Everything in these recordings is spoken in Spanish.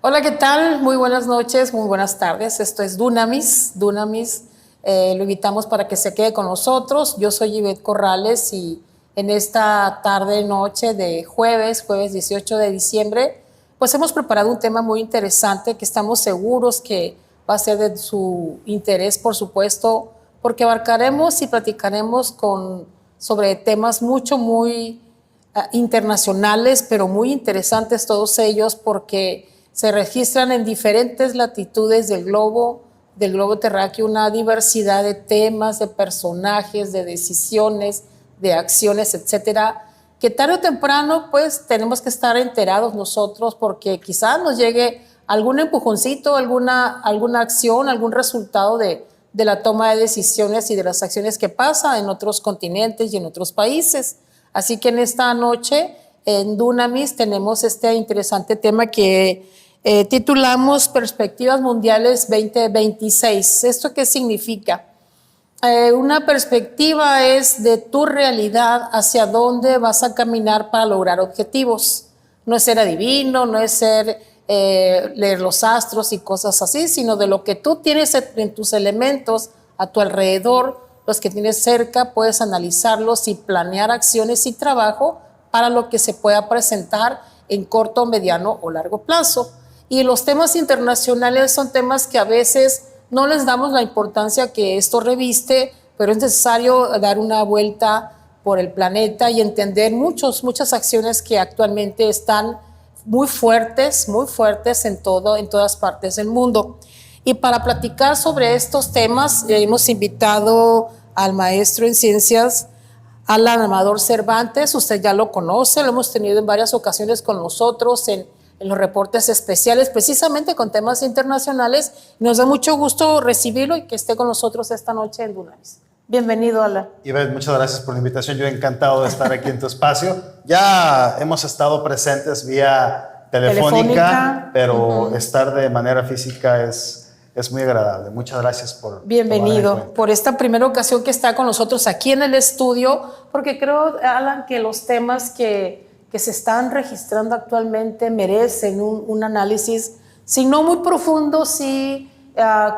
Hola, ¿qué tal? Muy buenas noches, muy buenas tardes. Esto es Dunamis. Lo invitamos para que se quede con nosotros. Yo soy Ivette Corrales y en esta tarde, noche de jueves 18 de diciembre, pues hemos preparado un tema muy interesante que estamos seguros que va a ser de su interés, por supuesto, porque abarcaremos y platicaremos sobre temas muy internacionales, pero muy interesantes todos ellos porque se registran en diferentes latitudes del globo terráqueo, una diversidad de temas, de personajes, de decisiones, de acciones, etcétera, que tarde o temprano pues tenemos que estar enterados nosotros porque quizás nos llegue algún empujoncito, alguna acción, algún resultado de la toma de decisiones y de las acciones que pasa en otros continentes y en otros países. Así que en esta noche en Dunamis tenemos este interesante tema que titulamos Perspectivas Mundiales 2026. ¿Esto qué significa? Una perspectiva es de tu realidad hacia dónde vas a caminar para lograr objetivos. No es ser adivino, no es ser leer los astros y cosas así, sino de lo que tú tienes en tus elementos a tu alrededor, los que tienes cerca, puedes analizarlos y planear acciones y trabajo para lo que se pueda presentar en corto, mediano o largo plazo. Y los temas internacionales son temas que a veces no les damos la importancia que esto reviste, pero es necesario dar una vuelta por el planeta y entender muchas acciones que actualmente están muy fuertes en todas partes del mundo. Y para platicar sobre estos temas, hemos invitado al maestro en ciencias, Alan Amador Cervantes. Usted ya lo conoce, lo hemos tenido en varias ocasiones con nosotros en los reportes especiales, precisamente con temas internacionales. Nos da mucho gusto recibirlo y que esté con nosotros esta noche en Dunamis. Bienvenido, Alan. Ivette, muchas gracias por la invitación. Yo encantado de estar aquí en tu espacio. Ya hemos estado presentes vía telefónica. Pero estar de manera física es muy agradable. Muchas gracias por bienvenido por esta primera ocasión que está con nosotros aquí en el estudio, porque creo, Alan, que los temas que se están registrando actualmente merecen un análisis, si no muy profundo, sí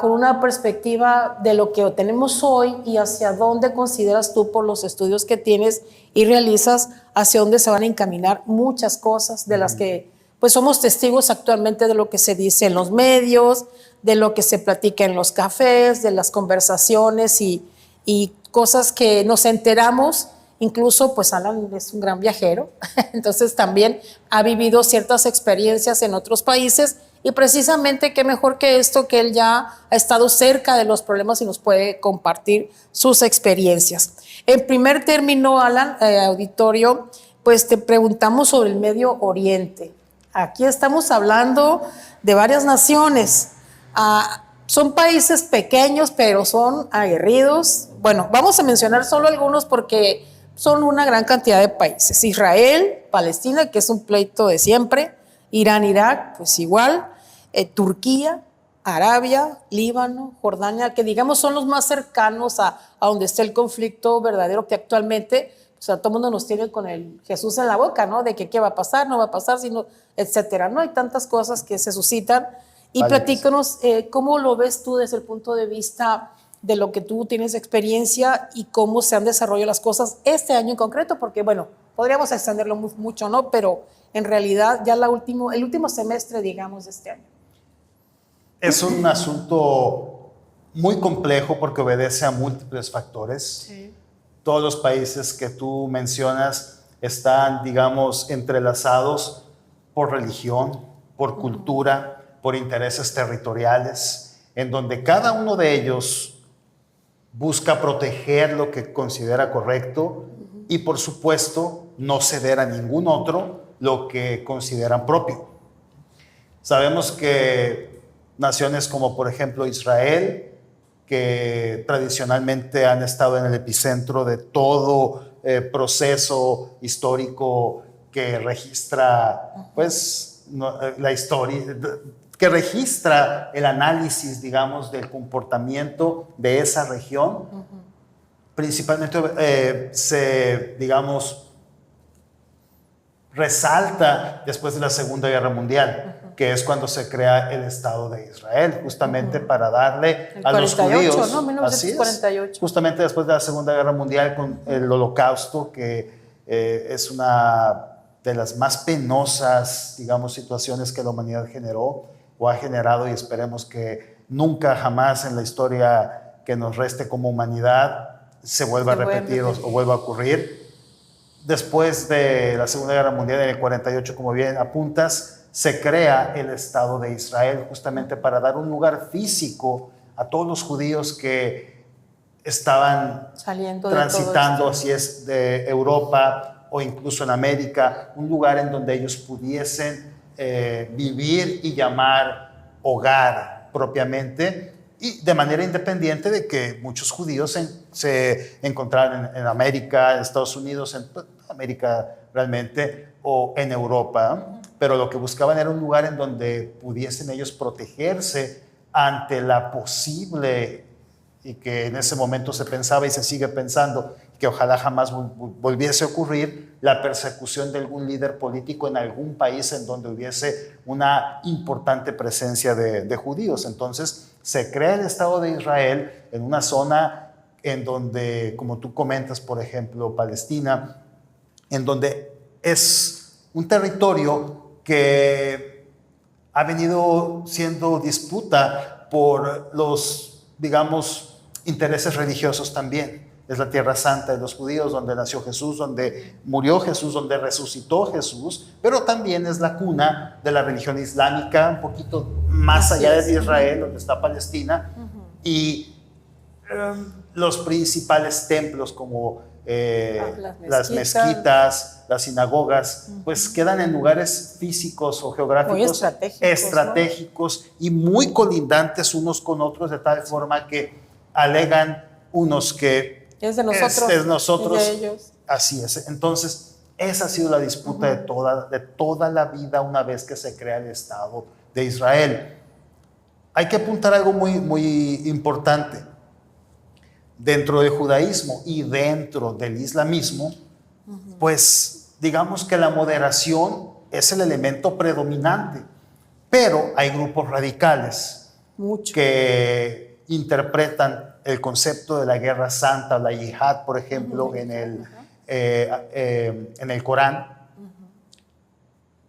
con una perspectiva de lo que tenemos hoy y hacia dónde consideras tú, por los estudios que tienes y realizas, hacia dónde se van a encaminar muchas cosas de las que pues somos testigos actualmente, de lo que se dice en los medios, de lo que se platica en los cafés, de las conversaciones y cosas que nos enteramos. Incluso, pues Alan es un gran viajero, entonces también ha vivido ciertas experiencias en otros países y precisamente qué mejor que esto, que él ya ha estado cerca de los problemas y nos puede compartir sus experiencias. En primer término, Alan, auditorio, pues te preguntamos sobre el Medio Oriente. Aquí estamos hablando de varias naciones. Son países pequeños, pero son aguerridos. Bueno, vamos a mencionar solo algunos porque son una gran cantidad de países. Israel, Palestina, que es un pleito de siempre. Irán, Irak, pues igual. Turquía, Arabia, Líbano, Jordania, que digamos son los más cercanos a donde está el conflicto verdadero que actualmente, o sea, todo el mundo nos tiene con el Jesús en la boca, ¿no? De que qué va a pasar, no va a pasar, sino, etcétera. No hay tantas cosas que se suscitan. Y platícanos, ¿cómo lo ves tú desde el punto de vista de lo que tú tienes experiencia y cómo se han desarrollado las cosas este año en concreto? Porque, bueno, podríamos extenderlo mucho, ¿no? Pero en realidad ya el último semestre, digamos, de este año. Es un asunto muy complejo porque obedece a múltiples factores. Sí. Todos los países que tú mencionas están, digamos, entrelazados por religión, por cultura, por intereses territoriales, en donde cada uno de ellos busca proteger lo que considera correcto y, por supuesto, no ceder a ningún otro lo que consideran propio. Sabemos que naciones como, por ejemplo, Israel, que tradicionalmente han estado en el epicentro de todo proceso histórico que registra, pues, la historia, que registra el análisis, digamos, del comportamiento de esa región, principalmente digamos, resalta después de la Segunda Guerra Mundial, que es cuando se crea el Estado de Israel, justamente para darle El a los 48, judíos, ¿no? así es, 1948. justamente después de la Segunda Guerra Mundial con el Holocausto, que es una de las más penosas, digamos, situaciones que la humanidad generó o ha generado, y esperemos que nunca jamás en la historia que nos reste como humanidad se vuelva a repetir o vuelva a ocurrir. Después de la Segunda Guerra Mundial, en el 48, como bien apuntas, se crea el Estado de Israel justamente para dar un lugar físico a todos los judíos que estaban transitando, así es, de Europa o incluso en América, un lugar en donde ellos pudiesen vivir y llamar hogar propiamente, y de manera independiente de que muchos judíos se encontraran en América, en Estados Unidos, en América realmente, o en Europa, pero lo que buscaban era un lugar en donde pudiesen ellos protegerse ante la posible, y que en ese momento se pensaba y se sigue pensando, que ojalá jamás volviese a ocurrir, la persecución de algún líder político en algún país en donde hubiese una importante presencia de judíos. Entonces se crea el Estado de Israel en una zona en donde, como tú comentas, por ejemplo, Palestina, en donde es un territorio que ha venido siendo disputa por los, digamos, intereses religiosos también. Es la tierra santa de los judíos, donde nació Jesús, donde murió Jesús, donde resucitó Jesús, pero también es la cuna de la religión islámica, un poquito más allá de Israel, donde está Palestina, y los principales templos como las mezquitas, las sinagogas, pues quedan en lugares físicos o geográficos estratégicos, ¿no? Y muy colindantes unos con otros, de tal forma que alegan unos que es de nosotros, es nosotros y de ellos. Así es. Entonces, esa ha sido la disputa de toda la vida una vez que se crea el Estado de Israel. Hay que apuntar algo muy importante. Dentro del judaísmo y dentro del islamismo, pues digamos que la moderación es el elemento predominante, pero hay grupos radicales que interpretan el concepto de la guerra santa, la yihad, por ejemplo, en el Corán,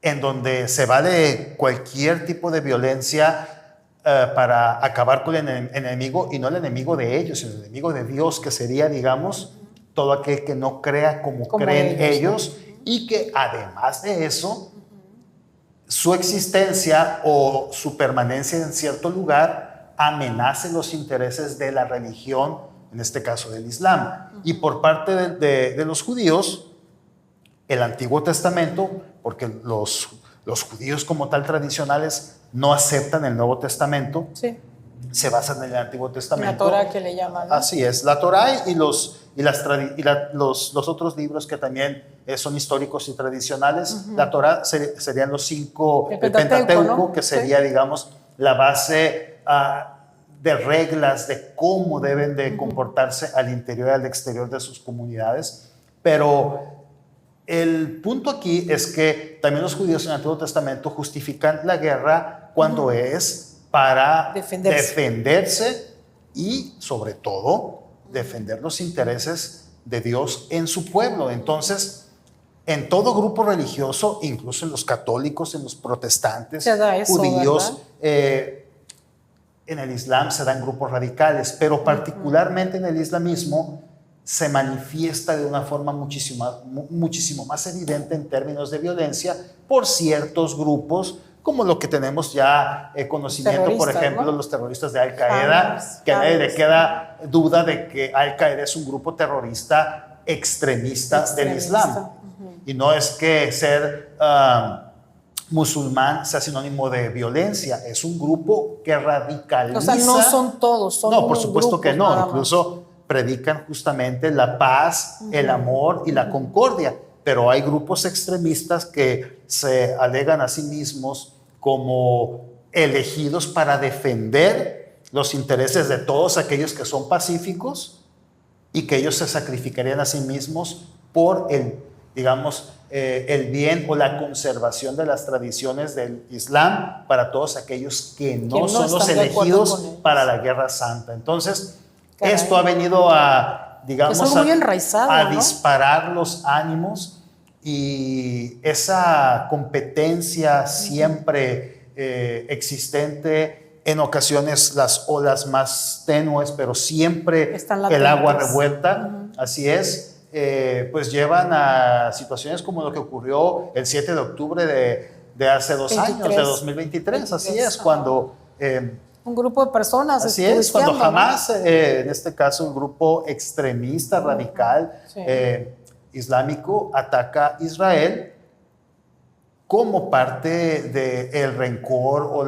en donde se vale cualquier tipo de violencia para acabar con el enemigo, y no el enemigo de ellos, sino el enemigo de Dios, que sería, digamos, todo aquel que no crea como creen ellos, y que además de eso, su existencia o su permanencia en cierto lugar amenace los intereses de la religión, en este caso del Islam. Y por parte de los judíos, el Antiguo Testamento, porque los judíos como tal tradicionales no aceptan el Nuevo Testamento, se basan en el Antiguo Testamento. La Torá, que le llaman, ¿no? Así es, la Torá y los otros libros que también son históricos y tradicionales. La Torá serían los 5, el Pentateuco, ¿no? Que sería, digamos, la base de reglas de cómo deben de comportarse al interior y al exterior de sus comunidades. Pero el punto aquí es que también los judíos en el Antiguo Testamento justifican la guerra cuando es para defenderse y, sobre todo, defender los intereses de Dios en su pueblo. Entonces, en todo grupo religioso, incluso en los católicos, en los protestantes, judíos, en el Islam se dan grupos radicales, pero particularmente en el islamismo se manifiesta de una forma muchísimo más evidente en términos de violencia por ciertos grupos, como lo que tenemos ya conocimiento, por ejemplo, ¿no? Los terroristas de Al-Qaeda, que a nadie le queda duda de que Al-Qaeda es un grupo terrorista extremista del Islam. Y no es que ser musulmán sea sinónimo de violencia, es un grupo que radicaliza. O sea, no son todos, son no, por supuesto que no, incluso predican justamente la paz, el amor y la concordia, pero hay grupos extremistas que se alegan a sí mismos como elegidos para defender los intereses de todos aquellos que son pacíficos, y que ellos se sacrificarían a sí mismos por el, digamos, el bien o la conservación de las tradiciones del Islam para todos aquellos que no son los elegidos para la Guerra Santa. Entonces, caray, esto ha venido a, digamos, es algo muy enraizado, a ¿no? disparar los ánimos, y esa competencia siempre existente, en ocasiones las olas más tenues, pero siempre el agua revuelta, así es. Pues llevan a situaciones como lo que ocurrió el 7 de octubre de hace 2 años, de 2023, así es, cuando... un grupo de personas. Así es, cuando Hamas, en este caso un grupo extremista, radical, islámico, ataca a Israel como parte del rencor o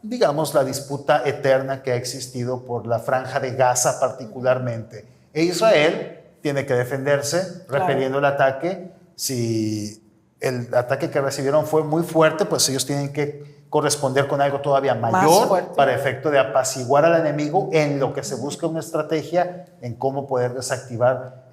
digamos, la disputa eterna que ha existido por la Franja de Gaza particularmente. E Israel tiene que defenderse, repeliendo el ataque. Si el ataque que recibieron fue muy fuerte, pues ellos tienen que corresponder con algo todavía mayor para efecto de apaciguar al enemigo, en lo que se busca una estrategia en cómo poder desactivar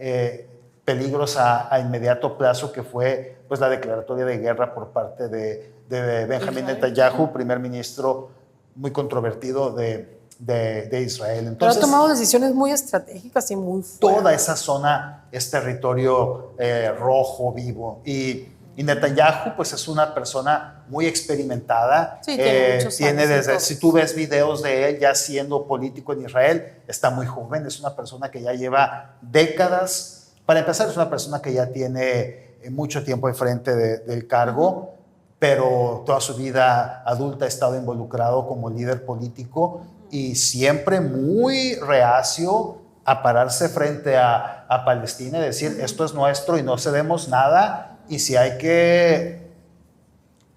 peligros a inmediato plazo, que fue pues la declaratoria de guerra por parte de Benjamín Netanyahu, primer ministro muy controvertido de Israel. Entonces, pero ha tomado decisiones muy estratégicas y muy fuertes. Toda esa zona es territorio rojo, vivo. Y Netanyahu pues es una persona muy experimentada. Sí, tiene muchos años. Si tú ves videos de él ya siendo político en Israel, está muy joven, es una persona que ya lleva décadas. Para empezar, es una persona que ya tiene mucho tiempo enfrente del cargo, pero toda su vida adulta ha estado involucrado como líder político y siempre muy reacio a pararse frente a Palestina y decir, esto es nuestro y no cedemos nada, y si hay que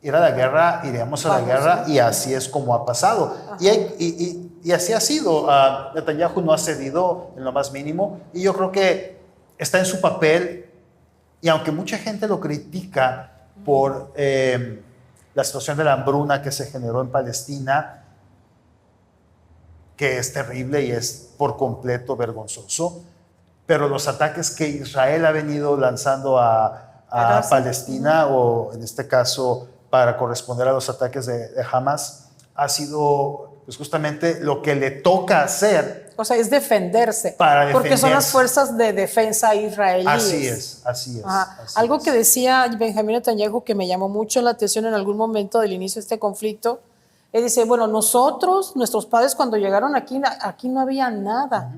ir a la guerra, iremos a la guerra, y así es como ha pasado. Y así ha sido. Netanyahu no ha cedido en lo más mínimo, y yo creo que está en su papel, y aunque mucha gente lo critica por la situación de la hambruna que se generó en Palestina, que es terrible y es por completo vergonzoso, pero los ataques que Israel ha venido lanzando a Palestina, o en este caso para corresponder a los ataques de Hamas, ha sido pues justamente lo que le toca hacer. O sea, es defenderse. Para defenderse. Porque son las fuerzas de defensa israelíes. Así es. Algo que decía Benjamín Netanyahu que me llamó mucho la atención en algún momento del inicio de este conflicto. Él dice, bueno, nuestros padres cuando llegaron aquí no había nada.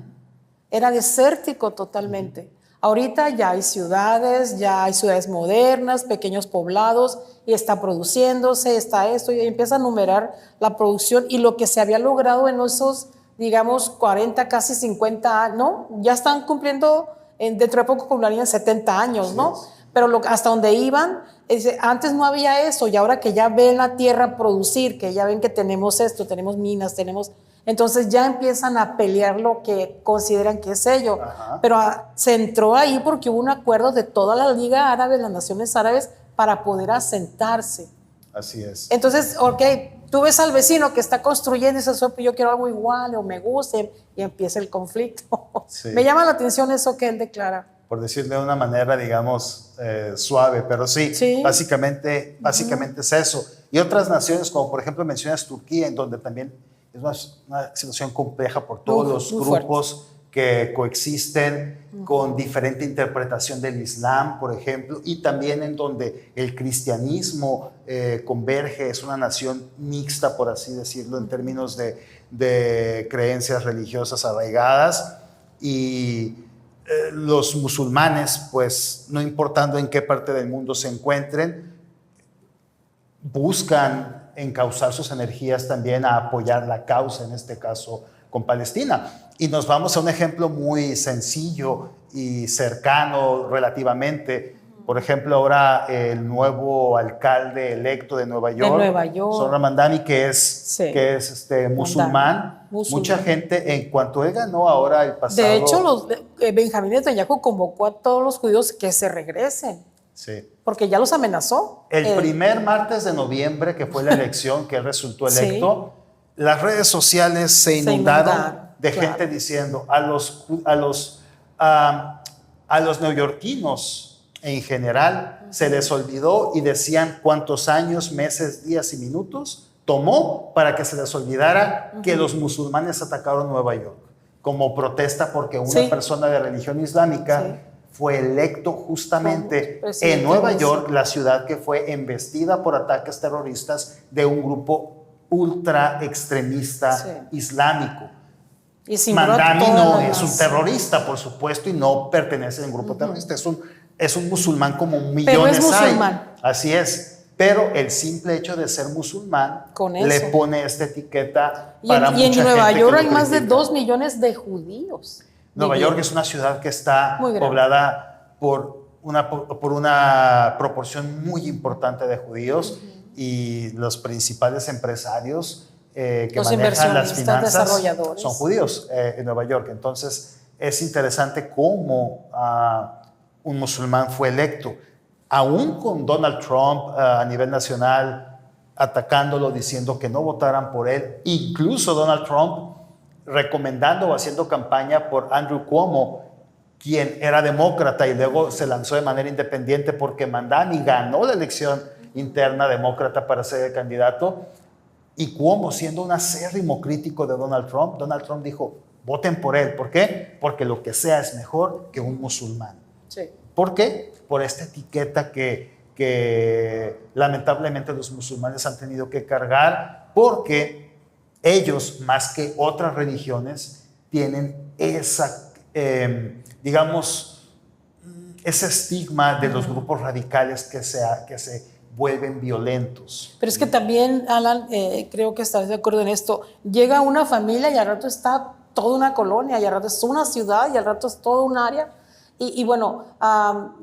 Era desértico totalmente. Ahorita ya hay ciudades modernas, pequeños poblados, y está produciéndose, está esto, y empieza a enumerar la producción y lo que se había logrado en esos, digamos, 40, casi 50 años, ¿no? Ya están cumpliendo, dentro de poco cumplirían 70 años, ¿no? Pero hasta donde iban, antes no había eso, y ahora que ya ven la tierra producir, que ya ven que tenemos esto, tenemos minas, entonces ya empiezan a pelear lo que consideran que es ello. Pero se entró ahí porque hubo un acuerdo de toda la Liga Árabe, las naciones árabes, para poder asentarse. Así es. Entonces, tú ves al vecino que está construyendo y dices, yo quiero algo igual o me guste, y empieza el conflicto. Sí. Me llama la atención eso que él declara. Por decirlo de una manera, digamos, suave, pero sí. Básicamente es eso. Y otras naciones, como por ejemplo mencionas Turquía, en donde también es una situación compleja por todos los grupos que coexisten con diferente interpretación del Islam, por ejemplo, y también en donde el cristianismo converge, es una nación mixta, por así decirlo, en términos de creencias religiosas arraigadas, y los musulmanes, pues no importando en qué parte del mundo se encuentren, buscan encauzar sus energías también a apoyar la causa, en este caso con Palestina. Y nos vamos a un ejemplo muy sencillo y cercano relativamente. Por ejemplo, ahora el nuevo alcalde electo de Nueva York, Zohran Mamdani, que es musulmán. Mucha gente, en cuanto él ganó ahora el pasado... De hecho, Benjamín Netanyahu convocó a todos los judíos que se regresen. Sí. Porque ya los amenazó. El primer martes de noviembre, que fue la elección, que él resultó electo, las redes sociales se inundaron de gente diciendo a los neoyorquinos en general, se les olvidó y decían cuántos años, meses, días y minutos tomó para que se les olvidara que los musulmanes atacaron Nueva York como protesta porque una persona de religión islámica fue electo justamente en Nueva York, la ciudad que fue embestida por ataques terroristas de un grupo ultra extremista islámico. Y Mandami no es un terrorista, por supuesto, y no pertenece a un grupo terrorista. Es un musulmán como millones pero es musulmán. Hay. Así es. Pero el simple hecho de ser musulmán le pone esta etiqueta para mucha gente. Y en Nueva York hay más de 2 millones de judíos. Nueva York es una ciudad que está poblada por una proporción muy importante de judíos y los principales empresarios que manejan las finanzas son judíos en Nueva York. Entonces es interesante cómo un musulmán fue electo, aún con Donald Trump a nivel nacional atacándolo, diciendo que no votaran por él, incluso Donald Trump recomendando o haciendo campaña por Andrew Cuomo, quien era demócrata y luego se lanzó de manera independiente porque Mandami ganó la elección interna demócrata para ser el candidato. Y Cuomo, siendo un acérrimo crítico de Donald Trump dijo, voten por él. ¿Por qué? Porque lo que sea es mejor que un musulmán. Sí. ¿Por qué? Por esta etiqueta que lamentablemente los musulmanes han tenido que cargar, porque ellos, más que otras religiones, tienen esa, digamos, ese estigma de los grupos radicales que se vuelven violentos. Pero es que también, Alan, creo que estás de acuerdo en esto, llega una familia y al rato está toda una colonia, y al rato es una ciudad, y al rato es toda un área. Y bueno,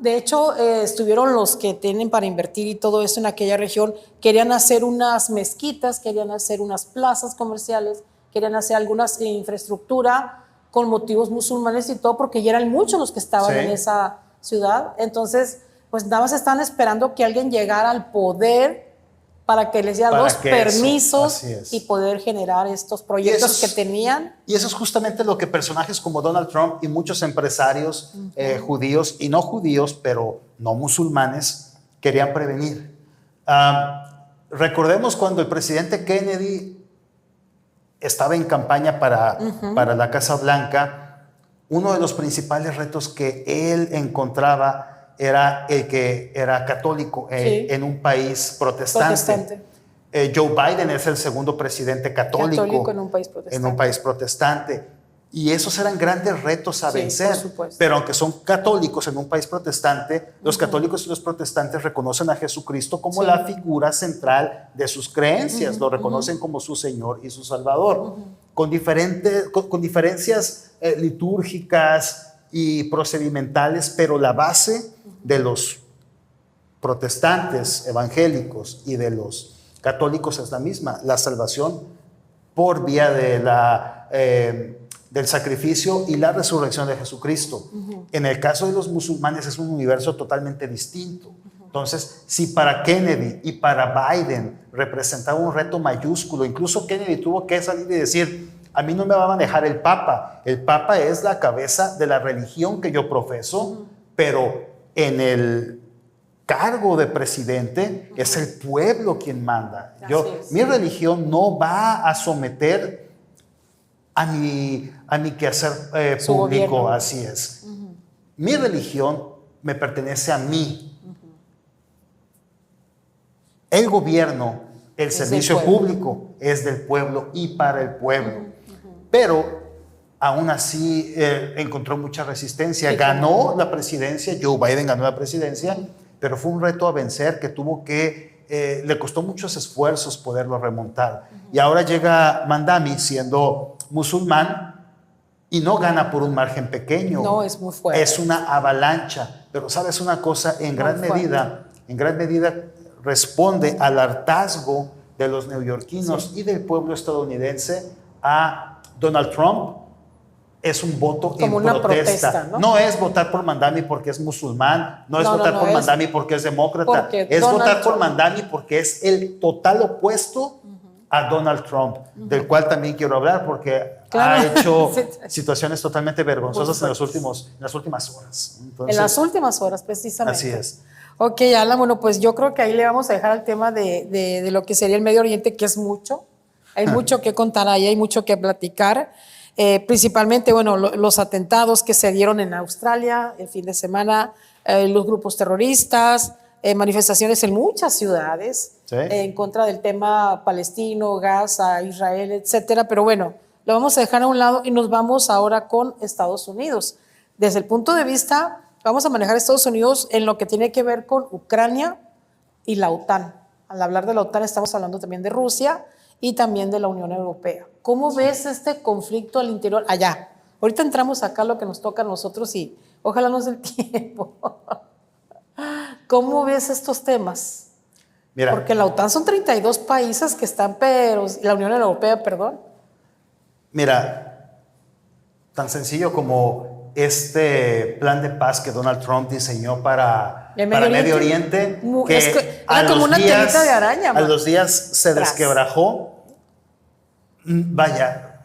de hecho, estuvieron los que tienen para invertir y todo eso en aquella región, querían hacer unas mezquitas, querían hacer unas plazas comerciales, querían hacer algunas infraestructura con motivos musulmanes y todo, porque ya eran muchos los que estaban en esa ciudad. Entonces, pues nada más están esperando que alguien llegara al poder para que les diera los permisos y poder generar estos proyectos que tenían. Y eso es justamente lo que personajes como Donald Trump y muchos empresarios judíos y no judíos, pero no musulmanes, querían prevenir. Recordemos cuando el presidente Kennedy estaba en campaña para la Casa Blanca, uno de los principales retos que él encontraba era el que era católico en un país protestante. Joe Biden es el segundo presidente católico en un país protestante. Y esos eran grandes retos a vencer. Pero aunque son católicos en un país protestante, los católicos y los protestantes reconocen a Jesucristo como la figura central de sus creencias. Lo reconocen como su Señor y su Salvador. Con diferencias litúrgicas y procedimentales, pero la base de los protestantes evangélicos y de los católicos es la misma: la salvación por vía de del sacrificio y la resurrección de Jesucristo. En el caso de los musulmanes es un universo totalmente distinto. Entonces, si para Kennedy y para Biden representaba un reto mayúsculo, incluso Kennedy tuvo que salir y decir: a mí no me va a manejar el Papa es la cabeza de la religión que yo profeso, pero en el cargo de presidente es el pueblo quien manda. Mi religión no va a someter a mi quehacer público, así es. Mi religión me pertenece a mí. El gobierno, el servicio público es del pueblo y para el pueblo. Pero aún así encontró mucha resistencia. Ganó la presidencia, Joe Biden ganó la presidencia, pero fue un reto a vencer que le costó muchos esfuerzos poderlo remontar. Y ahora llega Mandami siendo musulmán y no gana por un margen pequeño. No, es muy fuerte. Es una avalancha. Pero ¿sabes una cosa? En gran medida responde al hartazgo de los neoyorquinos y del pueblo estadounidense a Donald Trump. Es un voto como en protesta. No es votar por Mandami porque es musulmán, no es votar por Mandami porque es demócrata, es votar por Mandami porque es el total opuesto a Donald Trump, del cual también quiero hablar porque Claro. ha hecho Sí. situaciones totalmente vergonzosas Muy en las últimas horas. Entonces, En las últimas horas, precisamente. así es. Ok, Alan, bueno, pues yo creo que ahí le vamos a dejar al tema de lo que sería el Medio Oriente, que es mucho. Hay mucho que contar ahí, hay mucho que platicar. Principalmente, bueno, los atentados que se dieron en Australia el fin de semana, los grupos terroristas, manifestaciones en muchas ciudades Sí. en contra del tema palestino, Gaza, Israel, etcétera. Pero bueno, lo vamos a dejar a un lado y nos vamos ahora con Estados Unidos. Desde el punto de vista, vamos a manejar Estados Unidos en lo que tiene que ver con Ucrania y la OTAN. Al hablar de la OTAN estamos hablando también de Rusia y también de la Unión Europea. ¿Cómo ves este conflicto al interior? Allá. Ahorita entramos acá lo que nos toca a nosotros y ojalá nos dé el tiempo. ¿Cómo ves estos temas? Mira, Porque la OTAN son 32 países que están, pero la Unión Europea, perdón. mira, tan sencillo como este plan de paz que Donald Trump diseñó para Medio Oriente, que Es que era como una telita de araña. a los días se Tras. desquebrajó. Vaya,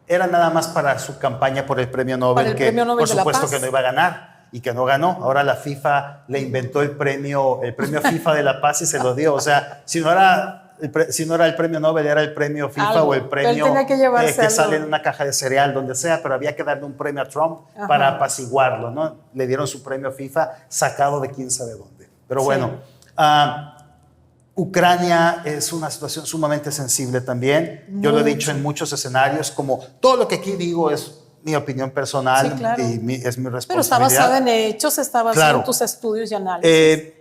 era nada más para su campaña por el premio Nobel, Para el que premio Nobel por de la supuesto Paz. que no iba a ganar y que no ganó. Ahora la FIFA le inventó el premio FIFA de la Paz y se lo dio. O sea, si no era el premio Nobel, era el premio FIFA Algo. o el Pero él premio tenía que llevarse algo. sale en una caja de cereal, donde sea, pero había que darle un premio a Trump Ajá. para apaciguarlo, ¿no? Le dieron su premio FIFA sacado de quién sabe dónde. Pero Sí. bueno, Ucrania es una situación sumamente sensible también. Yo lo he dicho en muchos escenarios, como todo lo que aquí digo es mi opinión personal, Sí, claro. y es mi Pero está responsabilidad. basado en hechos, está basado Claro. en tus estudios y análisis.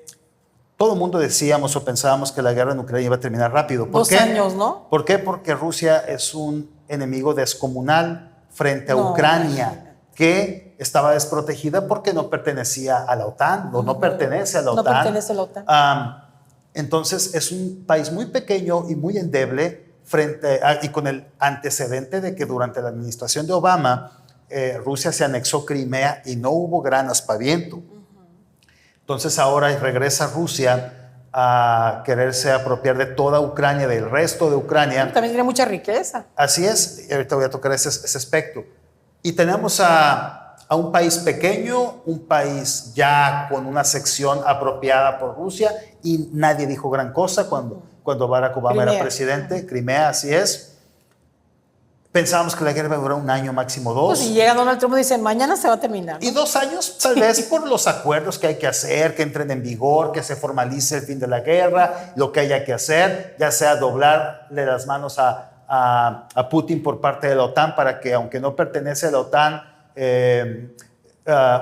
Todo el mundo decíamos o pensábamos que la guerra en Ucrania iba a terminar rápido. ¿Por 2 qué? años, ¿no? ¿Por qué? Porque Rusia es un enemigo descomunal frente a No, Ucrania, que estaba desprotegida porque no pertenecía a la OTAN, o no pertenece a la No OTAN. pertenece a la OTAN. Entonces es un país muy pequeño y muy endeble y con el antecedente de que durante la administración de Obama Rusia se anexó Crimea y no hubo gran aspaviento. Entonces ahora regresa Rusia a quererse apropiar de toda Ucrania, del resto de Ucrania. También tiene mucha riqueza. Así es, y ahorita voy a tocar ese aspecto. Y tenemos a un país pequeño, un país ya con una sección apropiada por Rusia, y nadie dijo gran cosa cuando Barack Obama Crimea. era presidente. Crimea, así es. Pensábamos que la guerra iba a durar un año, máximo 2. Pues si llega Donald Trump y dice, mañana se va a terminar, ¿no? Y 2 años, tal vez por los acuerdos que hay que hacer, que entren en vigor, que se formalice el fin de la guerra, lo que haya que hacer, ya sea doblarle las manos a Putin por parte de la OTAN para que, aunque no pertenece a la OTAN,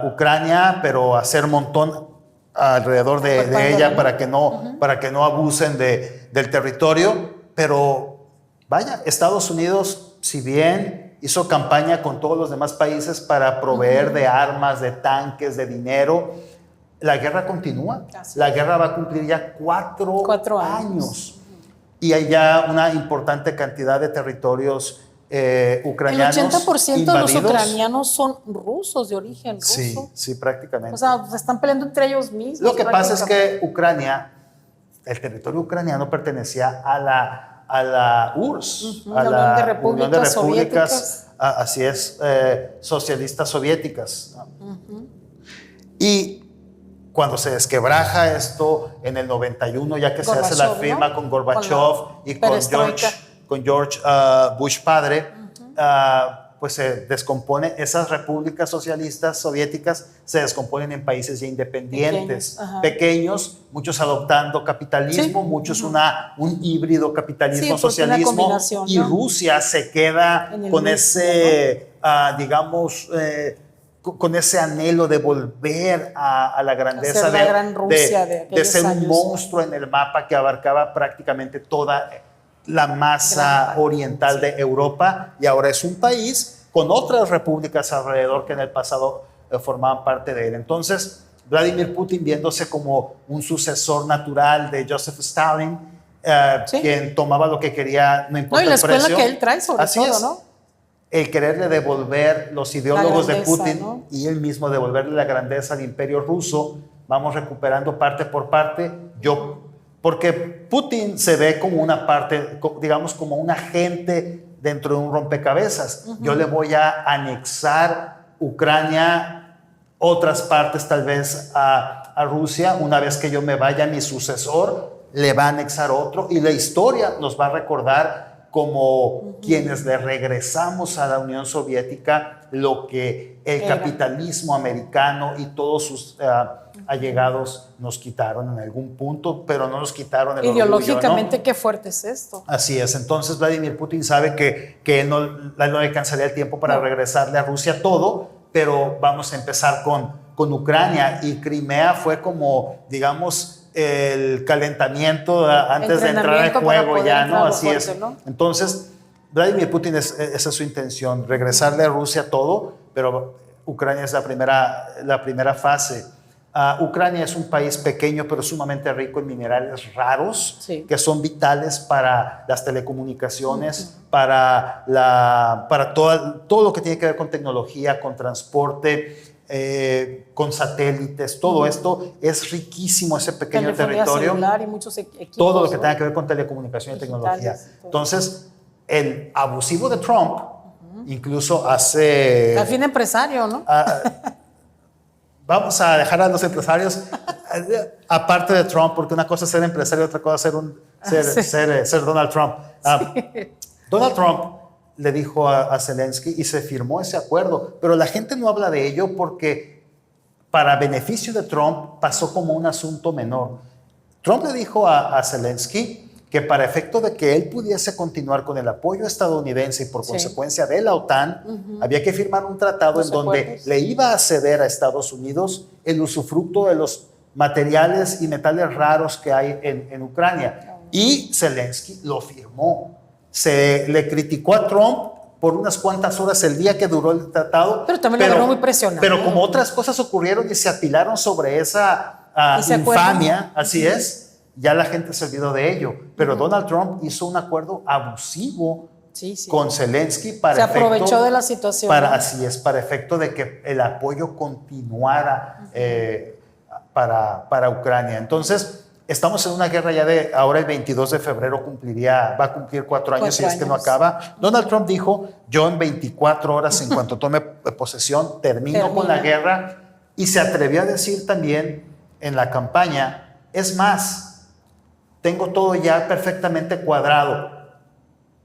Ucrania, pero hacer montón alrededor de ella para que no abusen del territorio. Pero vaya, Estados Unidos, si bien hizo campaña con todos los demás países para proveer de armas, de tanques, de dinero, la guerra continúa. Así La guerra va a cumplir ya 4 años. Y hay ya una importante cantidad de territorios ucranianos El 80% de los invadidos. ucranianos son rusos, de origen ruso. Sí, sí, prácticamente. O sea, se están peleando entre ellos mismos. Lo que pasa es que Ucrania, el territorio ucraniano pertenecía a la URSS, a la Unión de Repúblicas, así es, socialistas soviéticas. Y cuando se desquebraja esto en el 91, ya que se hace la firma, ¿no?, con Gorbachev y con George Bush padre, pues se descompone, esas repúblicas socialistas soviéticas se descomponen en países ya independientes, pequeños, muchos adoptando capitalismo, muchos un híbrido capitalismo-socialismo, y ¿no? Rusia se queda con ese, digamos, con ese anhelo de volver a la grandeza la gran Rusia de ser un años, monstruo en el mapa que abarcaba prácticamente toda la masa oriental de Europa, y ahora es un país con otras repúblicas alrededor que en el pasado formaban parte de él. Entonces, Vladimir Putin, viéndose como un sucesor natural de Joseph Stalin, quien tomaba lo que quería, no importa el precio. No, y la escuela que él trae sobre todo, ¿no? El quererle devolver los ideólogos de Putin, ¿no?, y él mismo devolverle la grandeza al imperio ruso. Vamos recuperando parte por parte. Yo Porque Putin se ve como una parte, digamos, como un agente dentro de un rompecabezas. Yo le voy a anexar Ucrania, otras partes tal vez a Rusia. Una vez que yo me vaya, mi sucesor le va a anexar otro. Y la historia nos va a recordar como quienes le regresamos a la Unión Soviética lo que el capitalismo americano y todos sus allegados nos quitaron en algún punto, pero no nos quitaron el ideológicamente, orgullo, ¿no? Qué fuerte es esto. Así es. Entonces Vladimir Putin sabe que no le alcanzaría el tiempo para regresarle a Rusia todo, pero vamos a empezar con Ucrania, y Crimea fue como, digamos, el calentamiento antes de entrar al juego ya, ¿no? Así fuerte, es. ¿No? Entonces, Vladimir Putin, esa es su intención, regresarle a Rusia todo, pero Ucrania es la primera fase. Ucrania es un país pequeño, pero sumamente rico en minerales raros, sí, que son vitales para las telecomunicaciones, para todo lo que tiene que ver con tecnología, con transporte, con satélites. Todo esto es riquísimo, ese pequeño territorio. Y muchos equipos, todo lo que tenga que ver con telecomunicación y tecnología. Entonces, el abusivo de Trump incluso hace... Al fin empresario, ¿no? Vamos a dejar a los empresarios aparte de Trump, porque una cosa es ser empresario y otra cosa es ser Donald Trump. Sí. Donald Trump le dijo a Zelensky y se firmó ese acuerdo, pero la gente no habla de ello porque para beneficio de Trump pasó como un asunto menor. Trump le dijo a Zelensky que para efecto de que él pudiese continuar con el apoyo estadounidense y por consecuencia de la OTAN, había que firmar un tratado en donde le iba a ceder a Estados Unidos el usufructo de los materiales y metales raros que hay en Ucrania. Y Zelensky lo firmó. Se le criticó a Trump por unas cuantas horas el día que duró el tratado. Pero también lo vieron muy presionado. Pero como otras cosas ocurrieron y se apilaron sobre esa infamia, así es, ya la gente se olvidó de ello. Pero Donald Trump hizo un acuerdo abusivo con Zelensky para se aprovechó de la situación. Así es, para efecto de que el apoyo continuara para Ucrania. Entonces, estamos en una guerra ya ahora el 22 de febrero va a cumplir 4 años si es que no acaba. Donald Trump dijo, yo en 24 horas, en cuanto tome posesión, termino con la guerra, y se atrevió a decir también en la campaña, es más, tengo todo ya perfectamente cuadrado.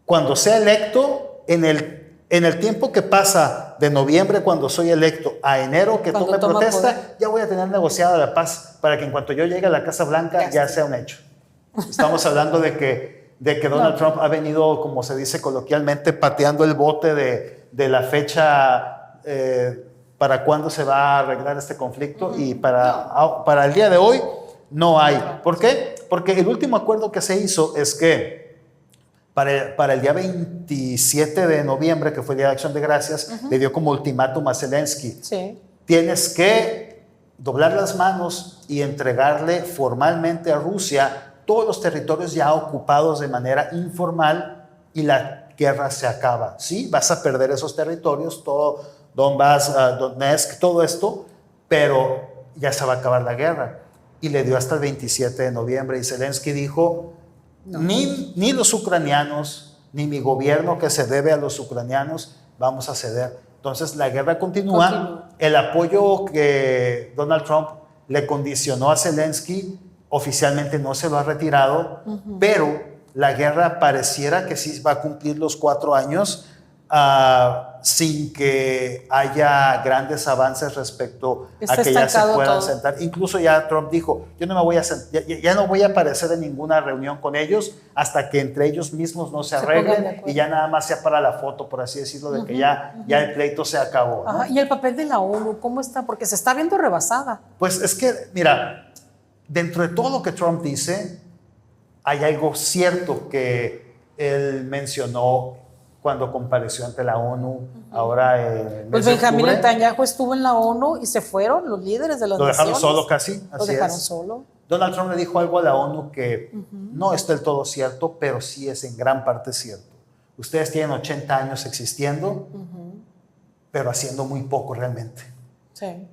Cuando sea electo, en el tiempo que pasa de noviembre cuando soy electo a enero que tome protesta, ya voy a tener negociada la paz para que en cuanto yo llegue a la Casa Blanca ya sea un hecho. Estamos hablando de que Donald Trump ha venido, como se dice coloquialmente, pateando el bote de la fecha para cuándo se va a arreglar este conflicto, y para el día de hoy no hay. ¿Por qué? Porque el último acuerdo que se hizo es que para el día 27 de noviembre, que fue el Día de Acción de Gracias, le dio como ultimátum a Zelensky. Sí. Tienes que doblar las manos y entregarle formalmente a Rusia todos los territorios ya ocupados de manera informal, y la guerra se acaba. Sí, vas a perder esos territorios, todo Donbass, Donetsk, todo esto, pero ya se va a acabar la guerra. Y le dio hasta el 27 de noviembre. Y Zelensky dijo, ni los ucranianos, ni mi gobierno que se debe a los ucranianos vamos a ceder. Entonces la guerra continúa. El apoyo que Donald Trump le condicionó a Zelensky oficialmente no se lo ha retirado, pero la guerra pareciera que sí va a cumplir los 4 años sin que haya grandes avances respecto a que ya se puedan sentar. Incluso ya Trump dijo, yo no me voy a ya no voy a aparecer en ninguna reunión con ellos hasta que entre ellos mismos no se arreglen, y ya nada más sea para la foto, por así decirlo, de que ya el pleito se acabó, ¿no? ¿Y el papel de la ONU cómo está? Porque se está viendo rebasada. Pues es que, mira, dentro de todo lo que Trump dice, hay algo cierto que él mencionó cuando compareció ante la ONU, ahora en pues Benjamín Netanyahu estuvo en la ONU y se fueron los líderes de las naciones. Lo dejaron solo casi, lo dejaron solo. Donald Trump le dijo algo a la ONU que no es del todo cierto, pero sí es en gran parte cierto. Ustedes tienen 80 años existiendo, pero haciendo muy poco realmente. Sí.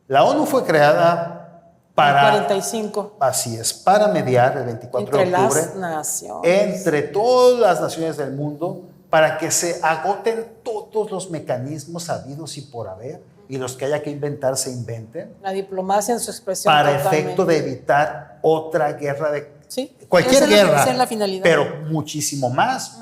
La ONU fue creada para, 45. así es, para mediar el 24 Entre de octubre las naciones. entre todas las naciones del mundo para que se agoten todos los mecanismos habidos y por haber, y los que haya que inventar se inventen, La diplomacia en su expresión para totalmente. efecto de evitar otra guerra de Sí, cualquier guerra, esa es la finalidad. pero muchísimo más,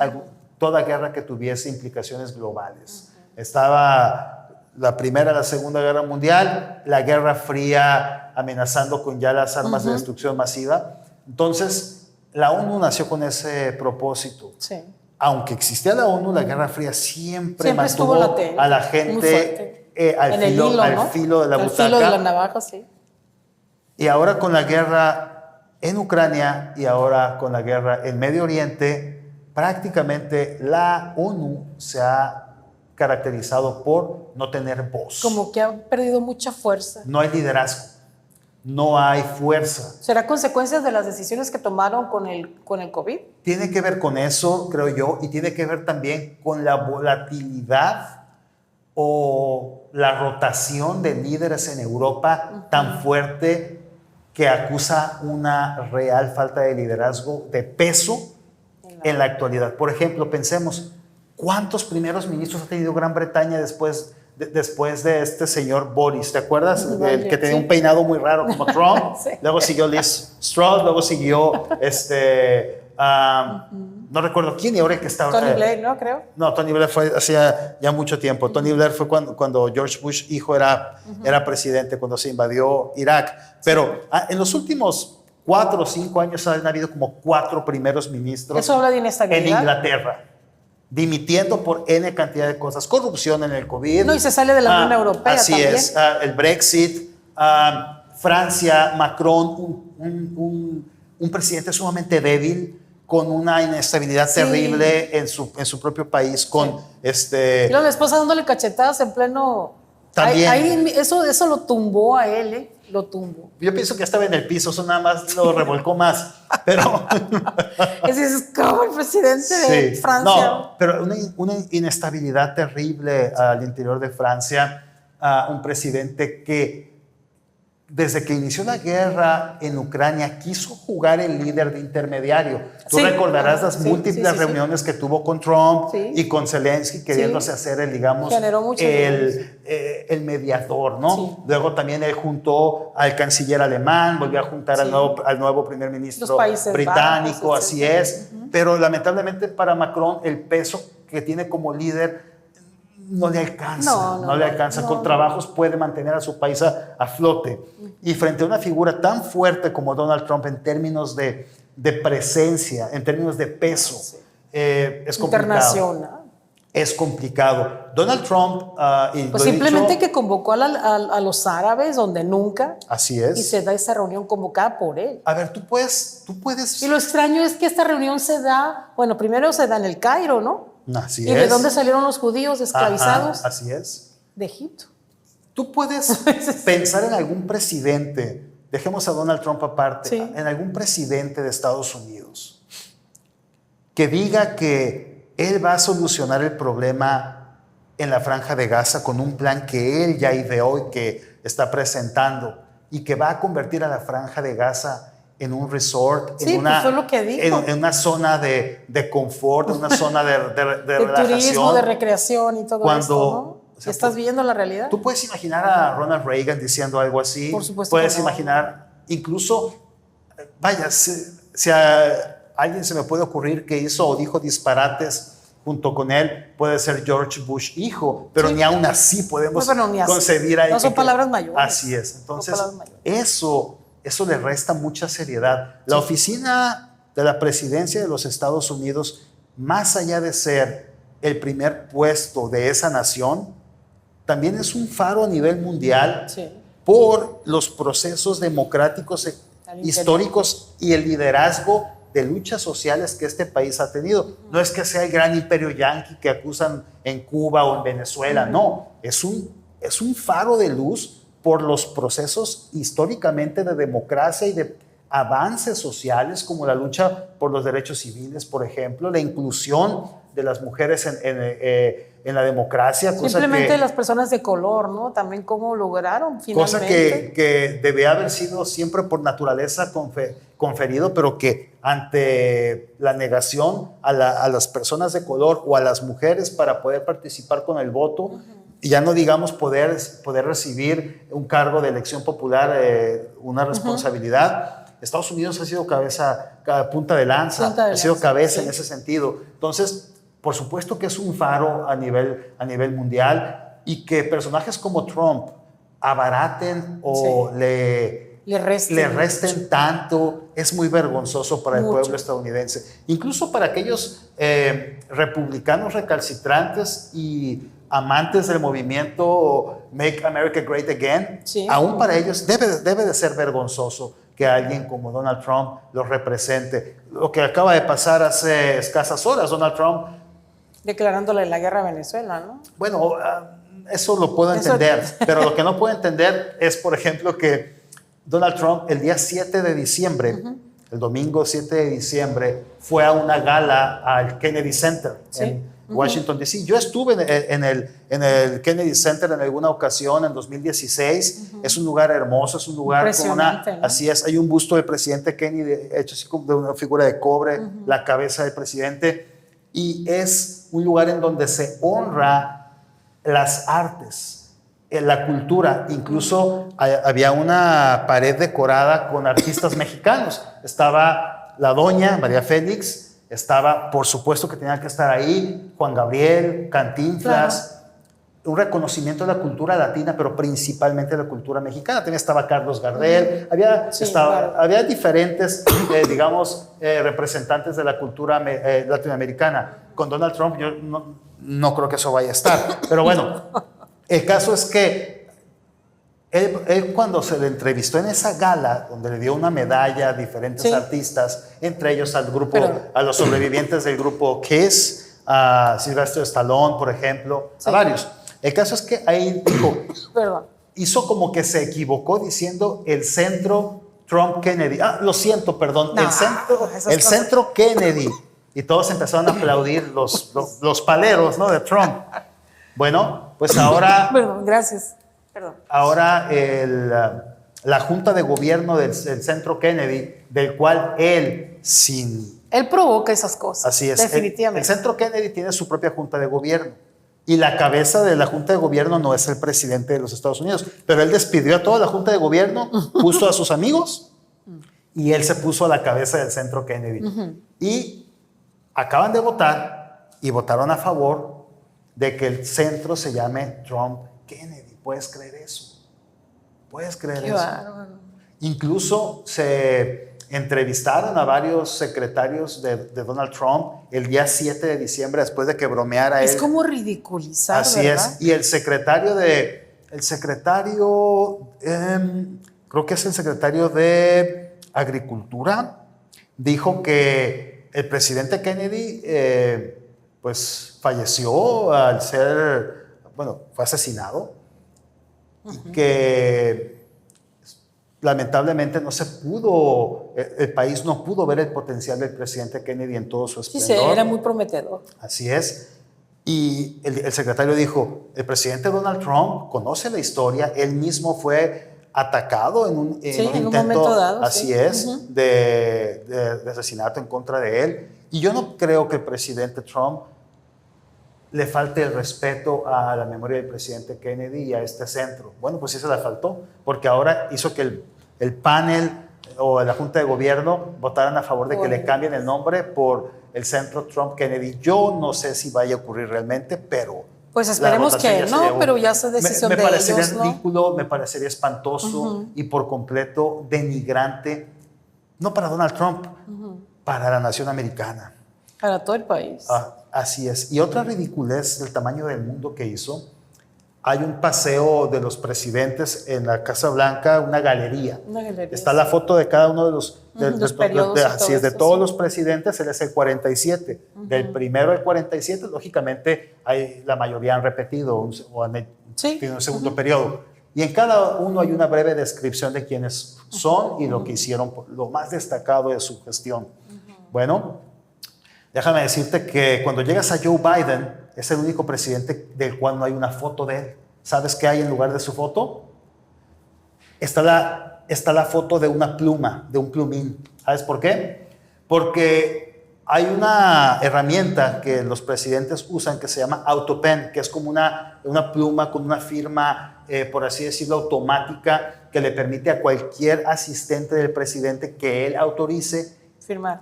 toda guerra que tuviese implicaciones globales. Estaba la Primera, la Segunda Guerra Mundial, la Guerra Fría amenazando con ya las armas de destrucción masiva. Entonces, la ONU nació con ese propósito. Sí. Aunque existía la ONU, la Guerra Fría siempre estuvo mantuvo latente, a la muy gente fuerte. al, En el filo, hilo, al ¿no? filo de la Al butaca. filo de la navaja, sí. Y ahora con la guerra en Ucrania y ahora con la guerra en Medio Oriente, prácticamente la ONU se ha caracterizado por no tener voz. Como que ha perdido mucha fuerza. No hay liderazgo, no hay fuerza. ¿Será consecuencias de las decisiones que tomaron con el COVID? Tiene que ver con eso, creo yo, y tiene que ver también con la volatilidad o la rotación de líderes en Europa tan fuerte que acusa una real falta de liderazgo, de peso en la actualidad. Por ejemplo, pensemos, ¿cuántos primeros ministros ha tenido Gran Bretaña después de este señor Boris? ¿Te acuerdas? El que tenía un peinado muy raro como Trump. Sí. Luego siguió Liz Truss, luego siguió no recuerdo quién, y ahora que está... Tony Blair, ¿no? Creo. No, Tony Blair fue hacía ya mucho tiempo. Tony Blair fue cuando George Bush hijo era presidente, cuando se invadió Irak. Pero en los últimos 4 o 5 años han habido como 4 primeros ministros. Eso habla de inestabilidad. En Inglaterra, dimitiendo por N cantidad de cosas. Corrupción en el COVID. No, y se sale de la Unión Europea así también. es, el Brexit, Francia, Macron, un presidente sumamente débil, con una inestabilidad terrible en su propio país, con Y la esposa dándole cachetadas en pleno... También. Eso lo tumbó a él, ¿eh? Lo tumbó. Yo pienso que estaba en el piso, eso nada más lo revolcó más. Pero... Es como el presidente de Francia. No, pero una inestabilidad terrible al interior de Francia. Un presidente que desde que inició la guerra en Ucrania quiso jugar el líder de intermediario. Tú recordarás las múltiples reuniones que tuvo con Trump y con Zelensky, queriéndose hacer el mediador, ¿no? Sí. Luego también él juntó al canciller alemán, volvió a juntar al nuevo primer ministro británico, bajos, así es. Pero lamentablemente para Macron el peso que tiene como líder no le alcanza, no le alcanza. Con trabajos puede mantener a su país a flote. Y frente a una figura tan fuerte como Donald Trump en términos de presencia, en términos de peso, es complicado. Internacional. Es complicado. Donald Trump... pues simplemente que convocó a los árabes donde nunca. Así es. Y se da esa reunión convocada por él. A ver, tú puedes... Y lo extraño es que esta reunión se da, bueno, primero se da en el Cairo, ¿no? Así ¿Y de dónde salieron los judíos esclavizados? Ajá, así es. De Egipto. Tú puedes pensar en algún presidente, dejemos a Donald Trump aparte, en algún presidente de Estados Unidos que diga que él va a solucionar el problema en la Franja de Gaza con un plan que él ya ideó y que está presentando y que va a convertir a la Franja de Gaza en un resort, en una zona de confort, en una zona de relajación. Turismo, de recreación y todo eso, ¿no? O sea, ¿estás viendo la realidad? Tú puedes imaginar a Ronald Reagan diciendo algo así. Por supuesto. Puedes imaginar, incluso, vaya, si a alguien se me puede ocurrir que hizo o dijo disparates junto con él, puede ser George Bush hijo, pero ni aún así podemos concebir a él. No son palabras mayores. Así es. Entonces, eso le resta mucha seriedad. La oficina de la presidencia de los Estados Unidos, más allá de ser el primer puesto de esa nación, también es un faro a nivel mundial por los procesos democráticos históricos y el liderazgo de luchas sociales que este país ha tenido. No es que sea el gran imperio yanqui que acusan en Cuba o en Venezuela, no, es un faro de luz por los procesos históricamente de democracia y de avances sociales, como la lucha por los derechos civiles, por ejemplo, la inclusión de las mujeres en la democracia. Simplemente las personas de color, ¿no? También cómo lograron finalmente. Cosa que debe haber sido siempre por naturaleza conferido, pero que ante la negación a las personas de color o a las mujeres para poder participar con el voto, y ya no digamos poder recibir un cargo de elección popular, una responsabilidad. Estados Unidos ha sido punta de lanza, ha sido cabeza en ese sentido. Entonces, por supuesto que es un faro a nivel mundial, y que personajes como Trump abaraten o le resten tanto es muy vergonzoso para el pueblo estadounidense. Incluso para aquellos republicanos recalcitrantes y amantes del movimiento Make America Great Again, aún para ellos debe de ser vergonzoso que alguien como Donald Trump los represente. Lo que acaba de pasar hace escasas horas, Donald Trump declarándole la guerra a Venezuela, ¿no? Bueno, eso lo puedo entender, pero lo que no puedo entender es, por ejemplo, que Donald Trump el día 7 de diciembre, el domingo 7 de diciembre, fue a una gala al Kennedy Center en Washington, D.C. Yo estuve en el Kennedy Center en alguna ocasión en 2016. Es un lugar hermoso, es un lugar con ¿no? Así es, hay un busto del presidente Kennedy hecho así como de una figura de cobre, la cabeza del presidente, y es un lugar en donde se honra las artes, la cultura. Incluso había una pared decorada con artistas mexicanos. Estaba la doña María Félix, estaba, por supuesto que tenía que estar ahí, Juan Gabriel, Cantinflas, un reconocimiento de la cultura latina, pero principalmente de la cultura mexicana. También estaba Carlos Gardel, había diferentes, representantes de la cultura latinoamericana. Con Donald Trump yo no creo que eso vaya a estar, pero bueno, el caso es que él cuando se le entrevistó en esa gala, donde le dio una medalla a diferentes artistas, entre ellos a los sobrevivientes del grupo Kiss, a Sylvester Stallone, por ejemplo, a varios. El caso es que ahí hizo como que se equivocó diciendo el centro Trump-Kennedy. Lo siento, perdón, el centro Kennedy. Y todos empezaron a aplaudir los paleros, ¿no?, de Trump. Bueno, pues ahora... Perdón, gracias. Perdón. Ahora la Junta de Gobierno del Centro Kennedy, del cual él provoca esas cosas. Así es. Definitivamente. El Centro Kennedy tiene su propia Junta de Gobierno. Y la cabeza de la Junta de Gobierno no es el presidente de los Estados Unidos. Pero él despidió a toda la Junta de Gobierno, puso a sus amigos y él se puso a la cabeza del Centro Kennedy. Y acaban de votar y votaron a favor de que el centro se llame Trump Kennedy. ¿Puedes creer eso? ¿Puedes creer eso? Bárbaro. Incluso se entrevistaron a varios secretarios de Donald Trump el día 7 de diciembre después de que bromeara él. Es como ridiculizar, Así ¿verdad? es. Y creo que es el secretario de Agricultura, dijo que el presidente Kennedy pues falleció al ser, fue asesinado, y que lamentablemente el país no pudo ver el potencial del presidente Kennedy en todo su esplendor. Sí, era muy prometedor. Así es. Y el secretario dijo, el presidente Donald Trump conoce la historia, él mismo fue atacado en un intento, dado, así es, de asesinato en contra de él. Y yo no creo que el presidente Trump le falte el respeto a la memoria del presidente Kennedy y a este centro. Bueno, pues sí se le faltó, porque ahora hizo que el panel o la Junta de Gobierno votaran a favor de que le cambien el nombre por el centro Trump Kennedy. Yo no sé si vaya a ocurrir realmente, pero... Pues esperemos que no, pero ya es decisión de ellos, ¿no? Me parecería ridículo, me parecería espantoso y por completo denigrante, no para Donald Trump, para la nación americana. Para todo el país. Así es. Y otra ridiculez del tamaño del mundo que hizo, hay un paseo de los presidentes en la Casa Blanca, una galería. Está la foto de cada uno de los periodos. Así es, de todos los presidentes, él es el 47. Del primero al 47, lógicamente, la mayoría han repetido tienen un segundo periodo. Y en cada uno hay una breve descripción de quiénes son y lo que hicieron, lo más destacado de su gestión. Bueno, déjame decirte que cuando llegas a Joe Biden, es el único presidente del cual no hay una foto de él. ¿Sabes qué hay en lugar de su foto? Está la foto de una pluma, de un plumín. ¿Sabes por qué? Porque hay una herramienta que los presidentes usan que se llama AutoPen, que es como una pluma con una firma, por así decirlo, automática, que le permite a cualquier asistente del presidente que él autorice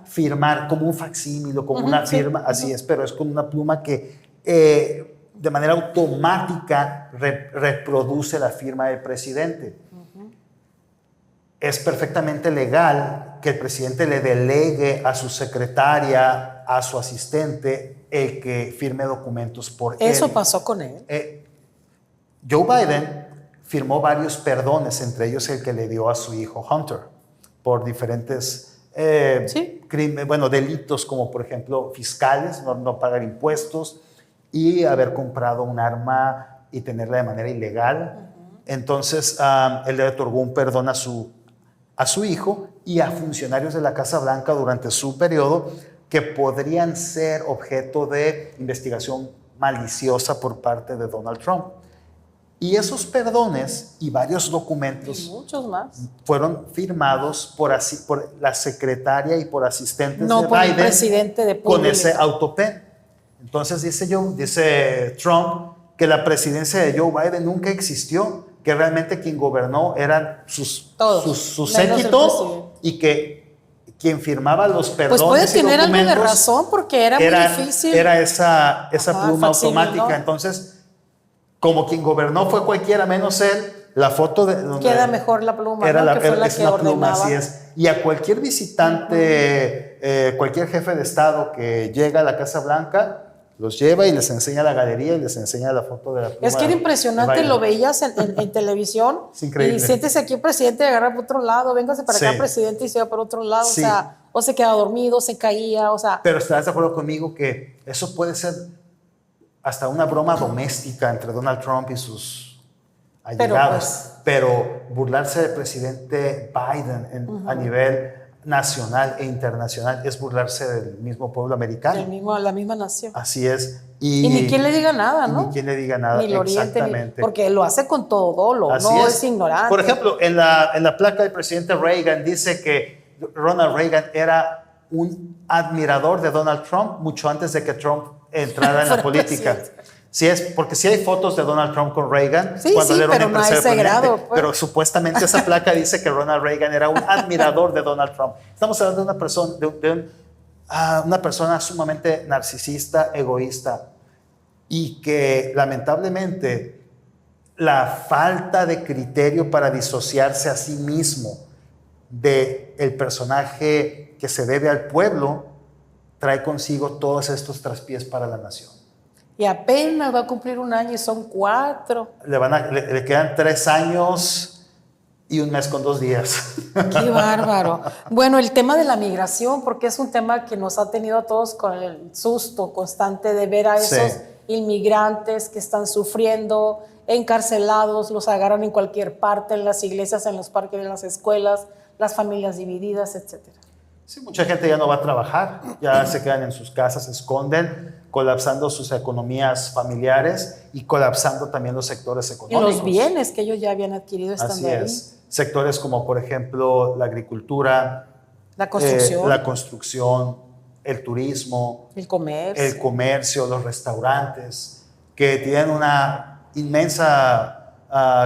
firmar como un facsímil, como una firma, así es, pero es con una pluma que de manera automática reproduce la firma del presidente. Es perfectamente legal que el presidente le delegue a su secretaria, a su asistente, el que firme documentos por él. ¿Eso pasó con él? Joe Biden firmó varios perdones, entre ellos el que le dio a su hijo Hunter, por diferentes delitos, como por ejemplo fiscales, no pagar impuestos y haber comprado un arma y tenerla de manera ilegal. Entonces, él le otorgó un perdón a su hijo y a funcionarios de la Casa Blanca durante su periodo que podrían ser objeto de investigación maliciosa por parte de Donald Trump. Y esos perdones y varios documentos y muchos más fueron firmados por la secretaria y por asistentes de por Biden, el presidente de con ese AutoPen. Entonces dice Trump que la presidencia de Joe Biden nunca existió, que realmente quien gobernó eran sus séquito y que quien firmaba los perdones pues puede tener y documentos algo de razón porque era muy difícil. Era esa pluma automática. ¿no? Entonces, como quien gobernó fue cualquiera menos él, la foto de donde queda mejor la pluma, era ¿no? Que fue la es que una ordenaba. pluma, así es. Y a cualquier visitante, cualquier jefe de Estado que llega a la Casa Blanca, los lleva y les enseña la galería y les enseña la foto de la pluma. Es que era impresionante, lo veías en televisión. Es increíble. Y siéntese aquí, presidente, y agarra por otro lado, véngase para acá, presidente, y se va por otro lado. Sí. O se queda dormido, se caía, Pero estarás de acuerdo conmigo que eso puede ser hasta una broma doméstica entre Donald Trump y sus allegados. Pero burlarse del presidente Biden a nivel nacional e internacional es burlarse del mismo pueblo americano. La misma nación. Así es. Y ni quien le diga nada, ¿no? Ni quien le diga nada, ni lo oriente, exactamente. porque lo hace con todo dolo, Así no es ignorante. Por ejemplo, en la placa del presidente Reagan dice que Ronald Reagan era un admirador de Donald Trump mucho antes de que Trump entrara en la política. Sí, porque sí hay fotos de Donald Trump con Reagan cuando él era un empresario presidente, pero supuestamente esa placa dice que Ronald Reagan era un admirador de Donald Trump. Estamos hablando de una persona sumamente narcisista, egoísta, y que lamentablemente la falta de criterio para disociarse a sí mismo del personaje que se debe al pueblo trae consigo todos estos traspiés para la nación. Y apenas va a cumplir un año y son 4. Le quedan 3 años y 1 mes con 2 días. ¡Qué bárbaro! Bueno, el tema de la migración, porque es un tema que nos ha tenido a todos con el susto constante de ver a esos inmigrantes que están sufriendo, encarcelados, los agarran en cualquier parte, en las iglesias, en los parques, en las escuelas, las familias divididas, etcétera. Sí, mucha gente ya no va a trabajar, ya se quedan en sus casas, se esconden, colapsando sus economías familiares y colapsando también los sectores económicos. Y los bienes que ellos ya habían adquirido estando ahí. Así es. Sectores como, por ejemplo, la agricultura, la construcción, el turismo, el comercio, los restaurantes, que tienen una inmensa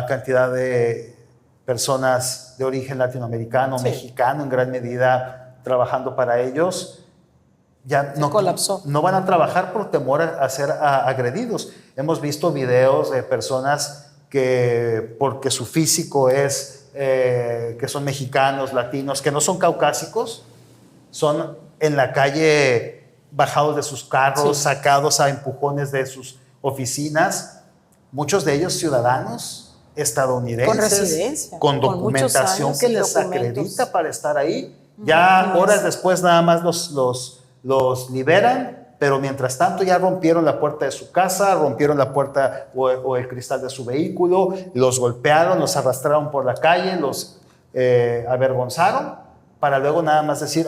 cantidad de personas de origen latinoamericano, mexicano en gran medida, trabajando para ellos. Ya no van a trabajar por temor a ser agredidos. Hemos visto videos de personas que, porque su físico es, que son mexicanos, latinos, que no son caucásicos, son en la calle bajados de sus carros, sacados a empujones de sus oficinas, muchos de ellos ciudadanos estadounidenses, con residencia, con documentación que les acredita para estar ahí. Ya horas después nada más los liberan, pero mientras tanto ya rompieron la puerta de su casa, rompieron la puerta o el cristal de su vehículo, los golpearon, los arrastraron por la calle, los avergonzaron, para luego nada más decir,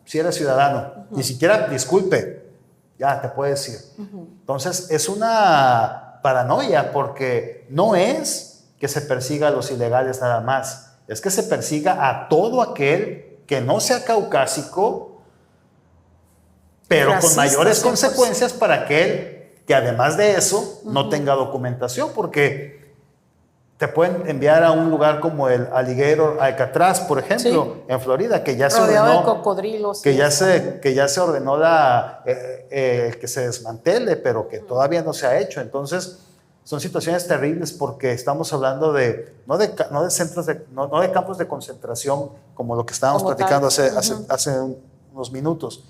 si eres ciudadano, ni siquiera disculpe, ya te puedes ir. Entonces es una paranoia, porque no es que se persiga a los ilegales nada más, es que se persiga a todo aquel que no sea caucásico, pero Racista, con mayores 100%. consecuencias para aquel que además de eso no tenga documentación, porque te pueden enviar a un lugar como el Alligator Alcatraz, por ejemplo, en Florida, que ya se Rodeado ordenó, de cocodrilos. que ya se ordenó que se desmantele, pero que todavía no se ha hecho. Entonces, son situaciones terribles, porque estamos hablando no de campos de concentración como lo que estábamos Como platicando tal. hace unos minutos,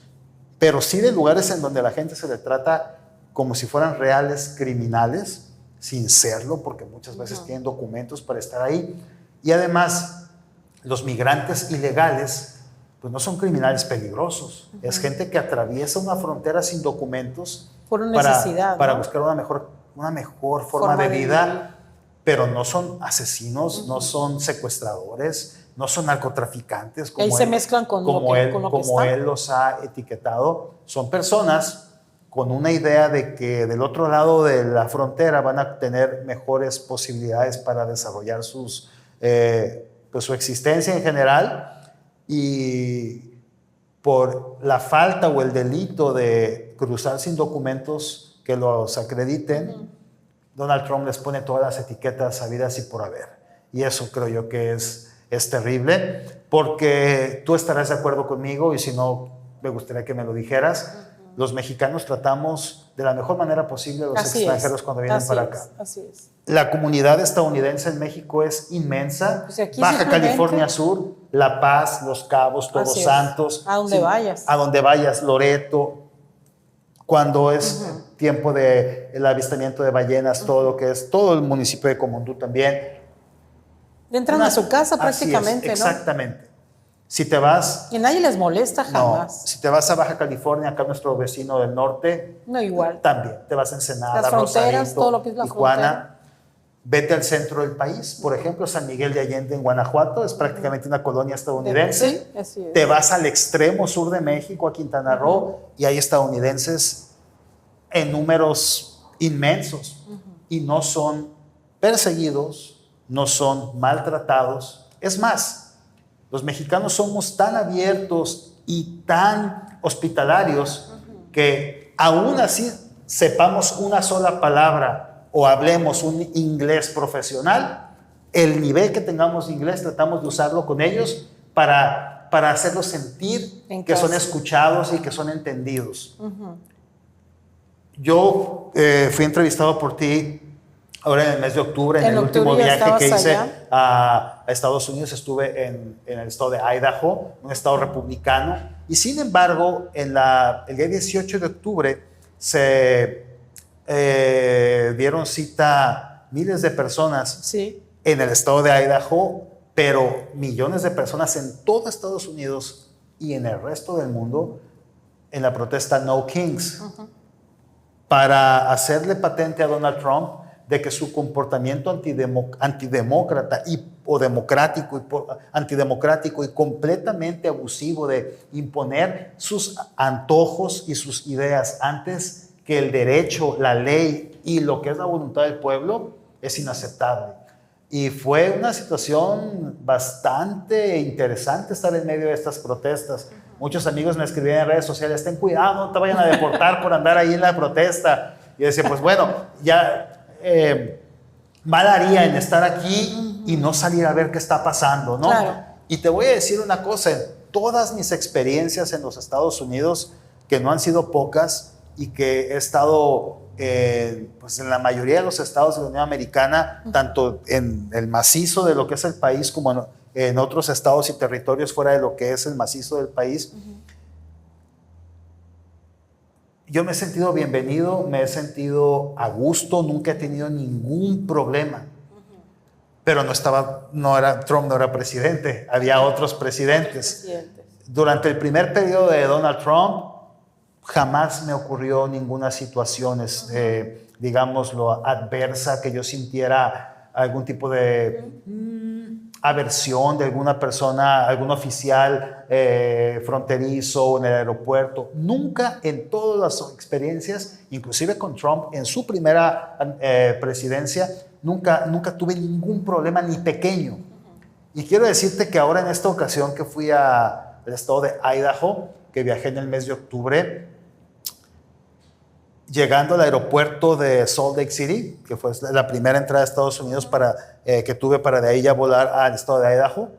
pero sí de lugares en donde la gente se le trata como si fueran reales criminales, sin serlo, porque muchas veces tienen documentos para estar ahí. Y además, los migrantes ilegales pues no son criminales peligrosos, es gente que atraviesa una frontera sin documentos por una necesidad, para ¿no? buscar una mejor forma de vida, pero no son asesinos, no son secuestradores, no son narcotraficantes como ahí se mezclan con lo que él los ha etiquetado. Son personas con una idea de que del otro lado de la frontera van a tener mejores posibilidades para desarrollar pues su existencia en general, y por la falta o el delito de cruzar sin documentos que los acrediten, Donald Trump les pone todas las etiquetas habidas y por haber. Y eso creo yo que es terrible, porque tú estarás de acuerdo conmigo, y si no, me gustaría que me lo dijeras. Los mexicanos tratamos de la mejor manera posible a los extranjeros cuando vienen para acá. Así es. La comunidad estadounidense en México es inmensa. Pues aquí Baja California Sur, La Paz, Los Cabos, Todos Santos. A donde vayas. A donde vayas, Loreto. Cuando es tiempo del avistamiento de ballenas, todo lo que es, todo el municipio de Comondú también. Entran a su casa prácticamente, ¿no? Exactamente. Si te vas... Y nadie les molesta jamás. No, si te vas a Baja California, acá nuestro vecino del norte... No, igual. También. Te vas a Ensenada, las fronteras, Rosarito, todo lo que es la Tijuana. frontera. Vete al centro del país, por ejemplo, San Miguel de Allende en Guanajuato, es prácticamente una colonia estadounidense. Sí, así es. Te vas al extremo sur de México, a Quintana Roo, y hay estadounidenses en números inmensos, y no son perseguidos, no son maltratados. Es más, los mexicanos somos tan abiertos y tan hospitalarios que aún así sepamos una sola palabra o hablemos un inglés profesional, el nivel que tengamos de inglés tratamos de usarlo con ellos para hacerlos sentir que son escuchados y que son entendidos. Yo fui entrevistado por ti ahora en el mes de octubre, en el último viaje que hice a Estados Unidos. Estuve en el estado de Idaho, un estado republicano, y sin embargo el día 18 de octubre se dieron cita miles de personas en el estado de Idaho, pero millones de personas en todo Estados Unidos y en el resto del mundo en la protesta No Kings, para hacerle patente a Donald Trump de que su comportamiento antidemócrata antidemocrático y completamente abusivo de imponer sus antojos y sus ideas antes que el derecho, la ley y lo que es la voluntad del pueblo es inaceptable. Y fue una situación bastante interesante estar en medio de estas protestas. Muchos amigos me escribían en redes sociales: ten cuidado, no te vayan a deportar por andar ahí en la protesta. Y yo decía, pues bueno, ya mal haría en estar aquí y no salir a ver qué está pasando, ¿no? Claro. Y te voy a decir una cosa: en todas mis experiencias en los Estados Unidos, que no han sido pocas, y que he estado pues en la mayoría de los estados de la Unión Americana, tanto en el macizo de lo que es el país como en otros estados y territorios fuera de lo que es el macizo del país, yo me he sentido bienvenido, me he sentido a gusto, nunca he tenido ningún problema. Pero Trump no era presidente, había otros presidentes. Durante el primer periodo de Donald Trump, jamás me ocurrió ninguna situación, digámoslo, adversa, que yo sintiera algún tipo de aversión de alguna persona, algún oficial fronterizo en el aeropuerto. Nunca en todas las experiencias, inclusive con Trump en su primera presidencia, nunca tuve ningún problema ni pequeño. Y quiero decirte que ahora en esta ocasión que fui al estado de Idaho, que viajé en el mes de octubre, llegando al aeropuerto de Salt Lake City, que fue la primera entrada a Estados Unidos que tuve para de ahí ya volar al estado de Idaho,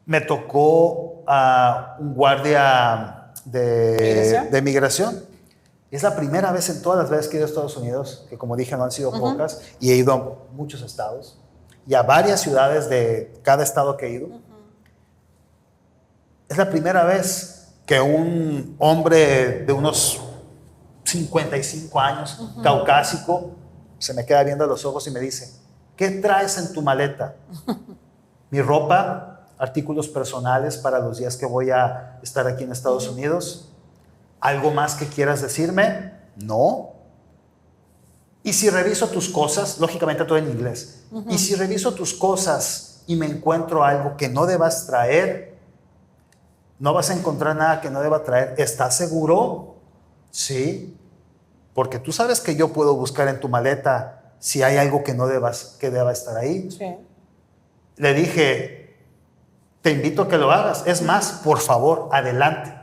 me tocó a un guardia de migración. Es la primera vez en todas las veces que he ido a Estados Unidos, que como dije no han sido pocas, y he ido a muchos estados y a varias ciudades de cada estado que he ido. Es la primera vez que un hombre de unos 55 años, caucásico, se me queda viendo a los ojos y me dice, ¿qué traes en tu maleta? Mi ropa, artículos personales para los días que voy a estar aquí en Estados Unidos. ¿Algo más que quieras decirme? No. Y si reviso tus cosas, lógicamente todo en inglés, y si reviso tus cosas y me encuentro algo que no debas traer, no vas a encontrar nada que no deba traer. ¿Estás seguro? Sí. Porque tú sabes que yo puedo buscar en tu maleta si hay algo que deba estar ahí. Sí. Le dije, te invito a que lo hagas. Es más, por favor, adelante.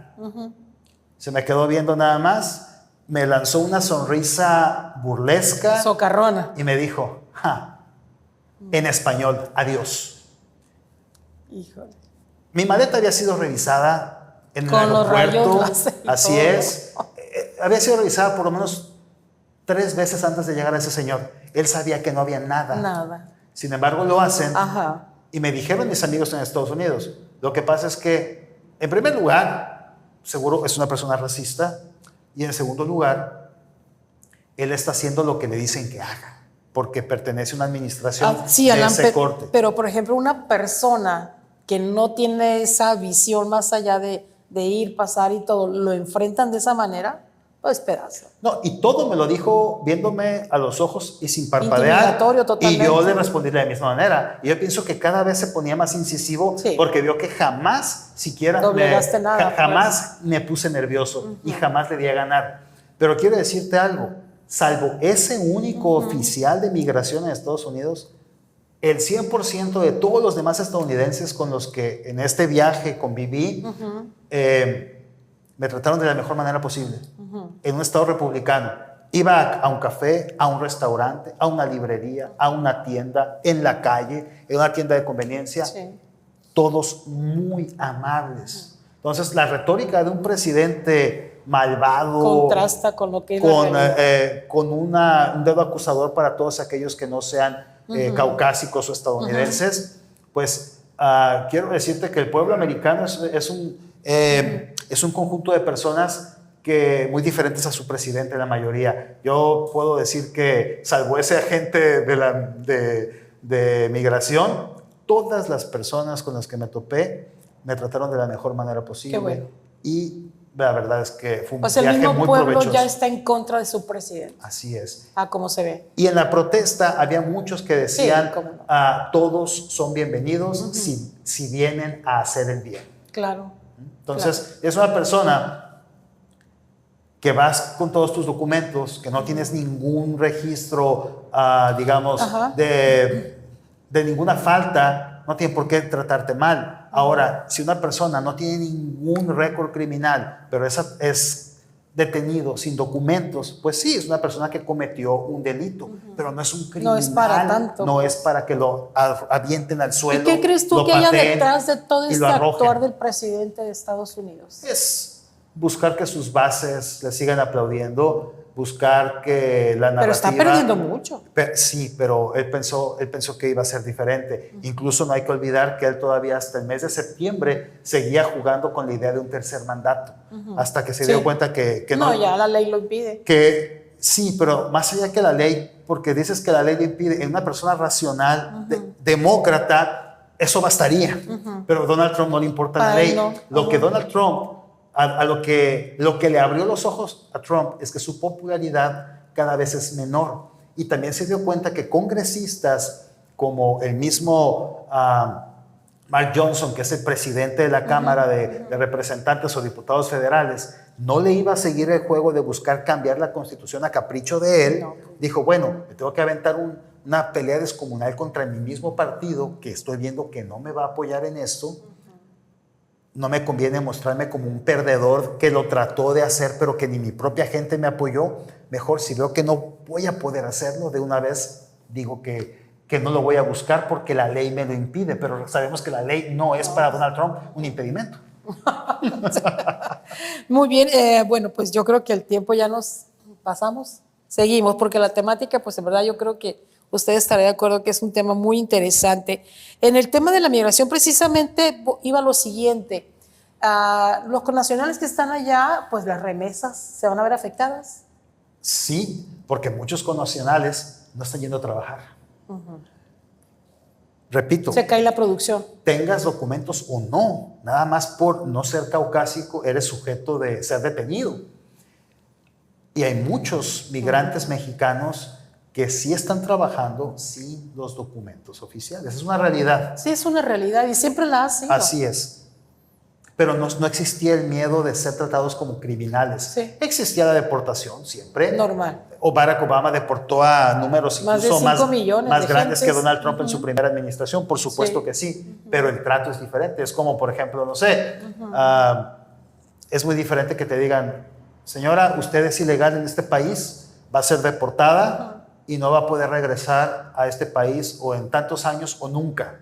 Se me quedó viendo nada más. Me lanzó una sonrisa burlesca. Socarrona. Y me dijo, en español, adiós. Híjole. Mi maleta había sido revisada en el aeropuerto, así es. Había sido revisada por lo menos 3 veces antes de llegar a ese señor. Él sabía que no había nada. Sin embargo, lo hacen. Y me dijeron mis amigos en Estados Unidos, lo que pasa es que, en primer lugar, seguro es una persona racista, y en segundo lugar, él está haciendo lo que le dicen que haga, porque pertenece a una administración de ese corte. Pero, por ejemplo, una persona que no tiene esa visión más allá de ir, pasar y todo, lo enfrentan de esa manera, pues pedazo. No, y todo me lo dijo viéndome a los ojos y sin parpadear. Intimidatorio totalmente. Y yo le respondí de la misma manera. Y yo pienso que cada vez se ponía más incisivo, porque vio que jamás siquiera me puse nervioso y jamás le di a ganar. Pero quiero decirte algo, salvo ese único oficial de migración en Estados Unidos, el 100% de todos los demás estadounidenses con los que en este viaje conviví, me trataron de la mejor manera posible. En un estado republicano. Iba a un café, a un restaurante, a una librería, a una tienda, en la calle, en una tienda de conveniencia. Todos muy amables. Entonces, la retórica de un presidente malvado contrasta con lo que con un dedo acusador para todos aquellos que no sean caucásicos o estadounidenses, pues quiero decirte que el pueblo americano es un conjunto de personas muy diferentes a su presidente, la mayoría. Yo puedo decir que, salvo ese agente de migración, todas las personas con las que me topé me trataron de la mejor manera posible. Qué bueno. Y la verdad es que fue un viaje muy provechoso. El mismo pueblo ya está en contra de su presidente. Así es. Como se ve. Y en la protesta había muchos que decían, todos son bienvenidos si vienen a hacer el bien. Claro. Entonces, es una persona que vas con todos tus documentos, que no tienes ningún registro, digamos, de ninguna falta, no tiene por qué tratarte mal. Ahora, si una persona no tiene ningún récord criminal, pero es detenido sin documentos, pues sí, es una persona que cometió un delito, pero no es un criminal. No es para tanto. No es para que lo avienten al suelo. ¿Y qué crees tú que haya detrás de todo este actuar del presidente de Estados Unidos? Es buscar que sus bases le sigan aplaudiendo, buscar que la narrativa... Pero está perdiendo mucho. Sí, pero él pensó que iba a ser diferente. Incluso no hay que olvidar que él todavía hasta el mes de septiembre seguía jugando con la idea de un tercer mandato, hasta que se dio cuenta que no. No, ya la ley lo impide. Que sí, pero más allá que la ley, porque dices que la ley lo impide, en una persona racional, demócrata, eso bastaría. Pero a Donald Trump no le importa la ley. No. Lo que Donald Trump... lo que le abrió los ojos a Trump es que su popularidad cada vez es menor, y también se dio cuenta que congresistas como el mismo Mark Johnson, que es el presidente de la Cámara de Representantes o Diputados Federales, no le iba a seguir el juego de buscar cambiar la Constitución a capricho de él, dijo, bueno, me tengo que aventar una pelea descomunal contra mi mismo partido, que estoy viendo que no me va a apoyar en esto. No me conviene mostrarme como un perdedor que lo trató de hacer, pero que ni mi propia gente me apoyó. Mejor, si veo que no voy a poder hacerlo, de una vez digo que no lo voy a buscar porque la ley me lo impide, pero sabemos que la ley no es para Donald Trump un impedimento. Muy bien, bueno, pues yo creo que el tiempo ya nos pasamos. Seguimos, porque la temática, pues en verdad yo creo que usted estará de acuerdo que es un tema muy interesante. En el tema de la migración, precisamente iba lo siguiente. Los connacionales que están allá, pues las remesas se van a ver afectadas. Sí, porque muchos connacionales no están yendo a trabajar. Repito, se cae la producción. Tengas documentos o no, nada más por no ser caucásico eres sujeto de ser detenido. Y hay muchos migrantes mexicanos que sí están trabajando sin los documentos oficiales. Es una realidad. Sí, es una realidad y siempre la ha sido. Así es. Pero no existía el miedo de ser tratados como criminales. Sí. Existía la deportación siempre. Normal. O Barack Obama deportó a números más incluso de 5 millones más de grandes gentes. que Donald Trump en su primera administración. Por supuesto que sí, pero el trato es diferente. Es como, por ejemplo, no sé, es muy diferente que te digan, señora, usted es ilegal en este país, va a ser deportada y no va a poder regresar a este país o en tantos años o nunca.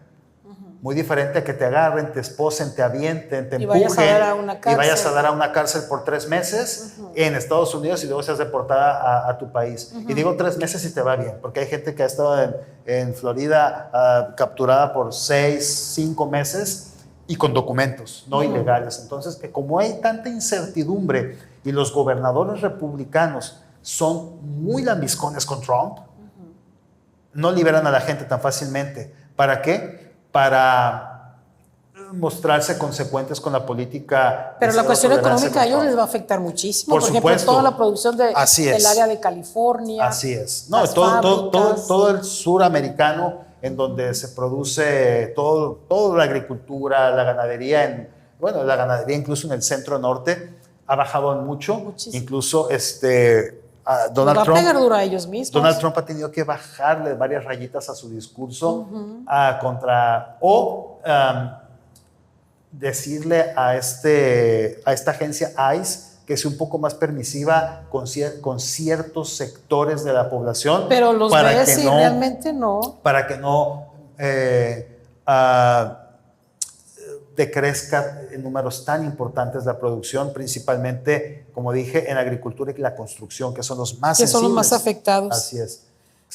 Muy diferente a que te agarren, te esposen, te avienten, te empujen vayas a dar a una cárcel. Y vayas a dar a una cárcel por 3 meses en Estados Unidos y luego seas deportada a tu país. Y digo 3 meses si te va bien, porque hay gente que ha estado en Florida capturada por 6, 5 meses y con documentos no ilegales. Entonces, como hay tanta incertidumbre y los gobernadores republicanos son muy lambiscones con Trump, no liberan a la gente tan fácilmente. ¿Para qué? Para mostrarse consecuentes con la política. Pero la cuestión económica a ellos les va a afectar muchísimo. Por ejemplo, toda la producción del área de California. Así es. No, todo el sur americano, en donde se produce toda la agricultura, la ganadería, la ganadería incluso en el centro norte, ha bajado mucho. Muchísimo. Incluso Donald Trump, pegar duro a ellos mismos. Donald Trump ha tenido que bajarle varias rayitas a su discurso decirle a esta agencia ICE que sea un poco más permisiva con ciertos sectores de la población. Pero los ves y realmente no. Para que no decrezca en números tan importantes la producción, principalmente, como dije, en la agricultura y la construcción, que son los más sensibles. Que son los más afectados. Así es.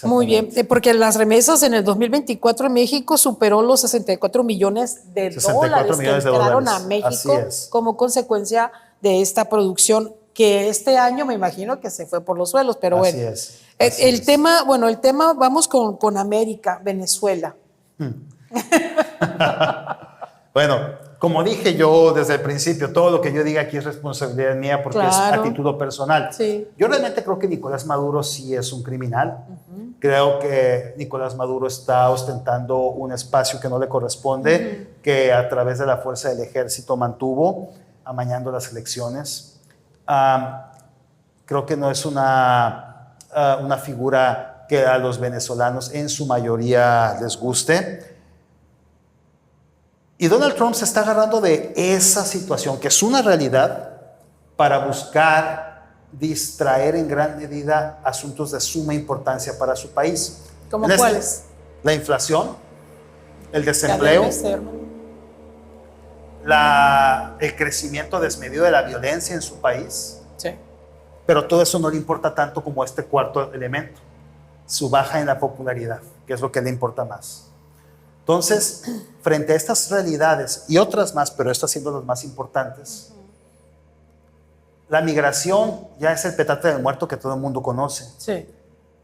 Muy bien, porque las remesas en el 2024 en México superó los 64 millones de dólares que entraron a México como consecuencia de esta producción, que este año me imagino que se fue por los suelos, pero así bueno. Es. El tema, vamos con América, Venezuela. Bueno, como dije yo desde el principio, todo lo que yo diga aquí es responsabilidad mía porque es a título personal. Sí. Yo realmente creo que Nicolás Maduro sí es un criminal. Creo que Nicolás Maduro está ostentando un espacio que no le corresponde, que a través de la fuerza del ejército mantuvo, amañando las elecciones. Creo que no es una figura que a los venezolanos en su mayoría les guste. Y Donald Trump se está agarrando de esa situación, que es una realidad, para buscar distraer en gran medida asuntos de suma importancia para su país. ¿Cómo cuáles? La inflación, el desempleo, el crecimiento desmedido de la violencia en su país. Sí. Pero todo eso no le importa tanto como este cuarto elemento, su baja en la popularidad, que es lo que le importa más. Entonces, frente a estas realidades y otras más, pero estas siendo las más importantes, la migración ya es el petate del muerto que todo el mundo conoce. Sí.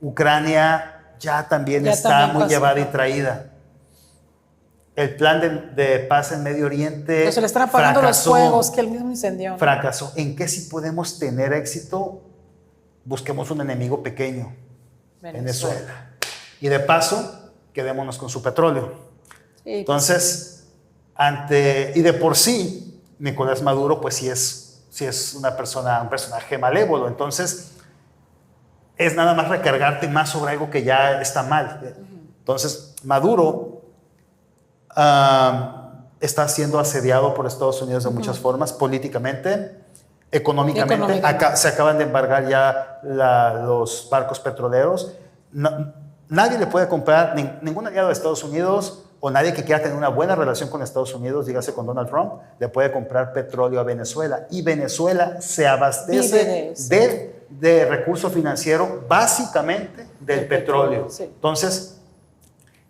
Ucrania ya también está muy llevada y traída. El plan de paz en Medio Oriente pero se le están apagando los fuegos que él mismo incendió, ¿no? Fracasó. ¿En qué sí podemos tener éxito? Busquemos un enemigo pequeño, Venezuela. Y de paso, quedémonos con su petróleo. Sí, Entonces, y de por sí, Nicolás Maduro, pues sí es un personaje malévolo. Entonces, es nada más recargarte más sobre algo que ya está mal. Entonces, Maduro está siendo asediado por Estados Unidos de muchas formas, políticamente, económicamente. Se acaban de embargar ya los barcos petroleros. Nadie le puede comprar, ningún aliado de Estados Unidos o nadie que quiera tener una buena relación con Estados Unidos, dígase con Donald Trump, le puede comprar petróleo a Venezuela. Y Venezuela se abastece de recurso financiero, básicamente del petróleo. Sí. Entonces,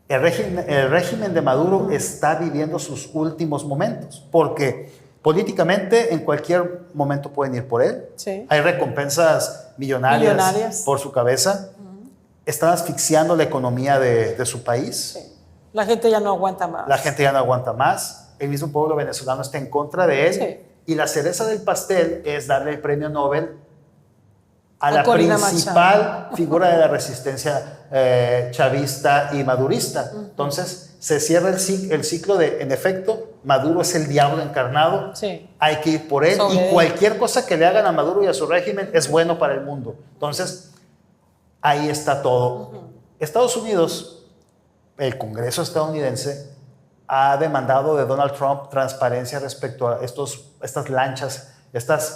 el régimen de Maduro está viviendo sus últimos momentos, porque políticamente en cualquier momento pueden ir por él. Sí. Hay recompensas millonarias por su cabeza. Están asfixiando la economía de su país. Sí. La gente ya no aguanta más. La gente ya no aguanta más. El mismo pueblo venezolano está en contra de él. Sí. Y la cereza del pastel es darle el premio Nobel a la principal figura de la resistencia chavista y madurista. Entonces, se cierra el ciclo de, en efecto, Maduro es el diablo encarnado. Sí. Hay que ir por él. Y cualquier cosa que le hagan a Maduro y a su régimen es bueno para el mundo. Entonces, ahí está todo. Estados Unidos, el Congreso estadounidense, ha demandado de Donald Trump transparencia respecto a estas lanchas.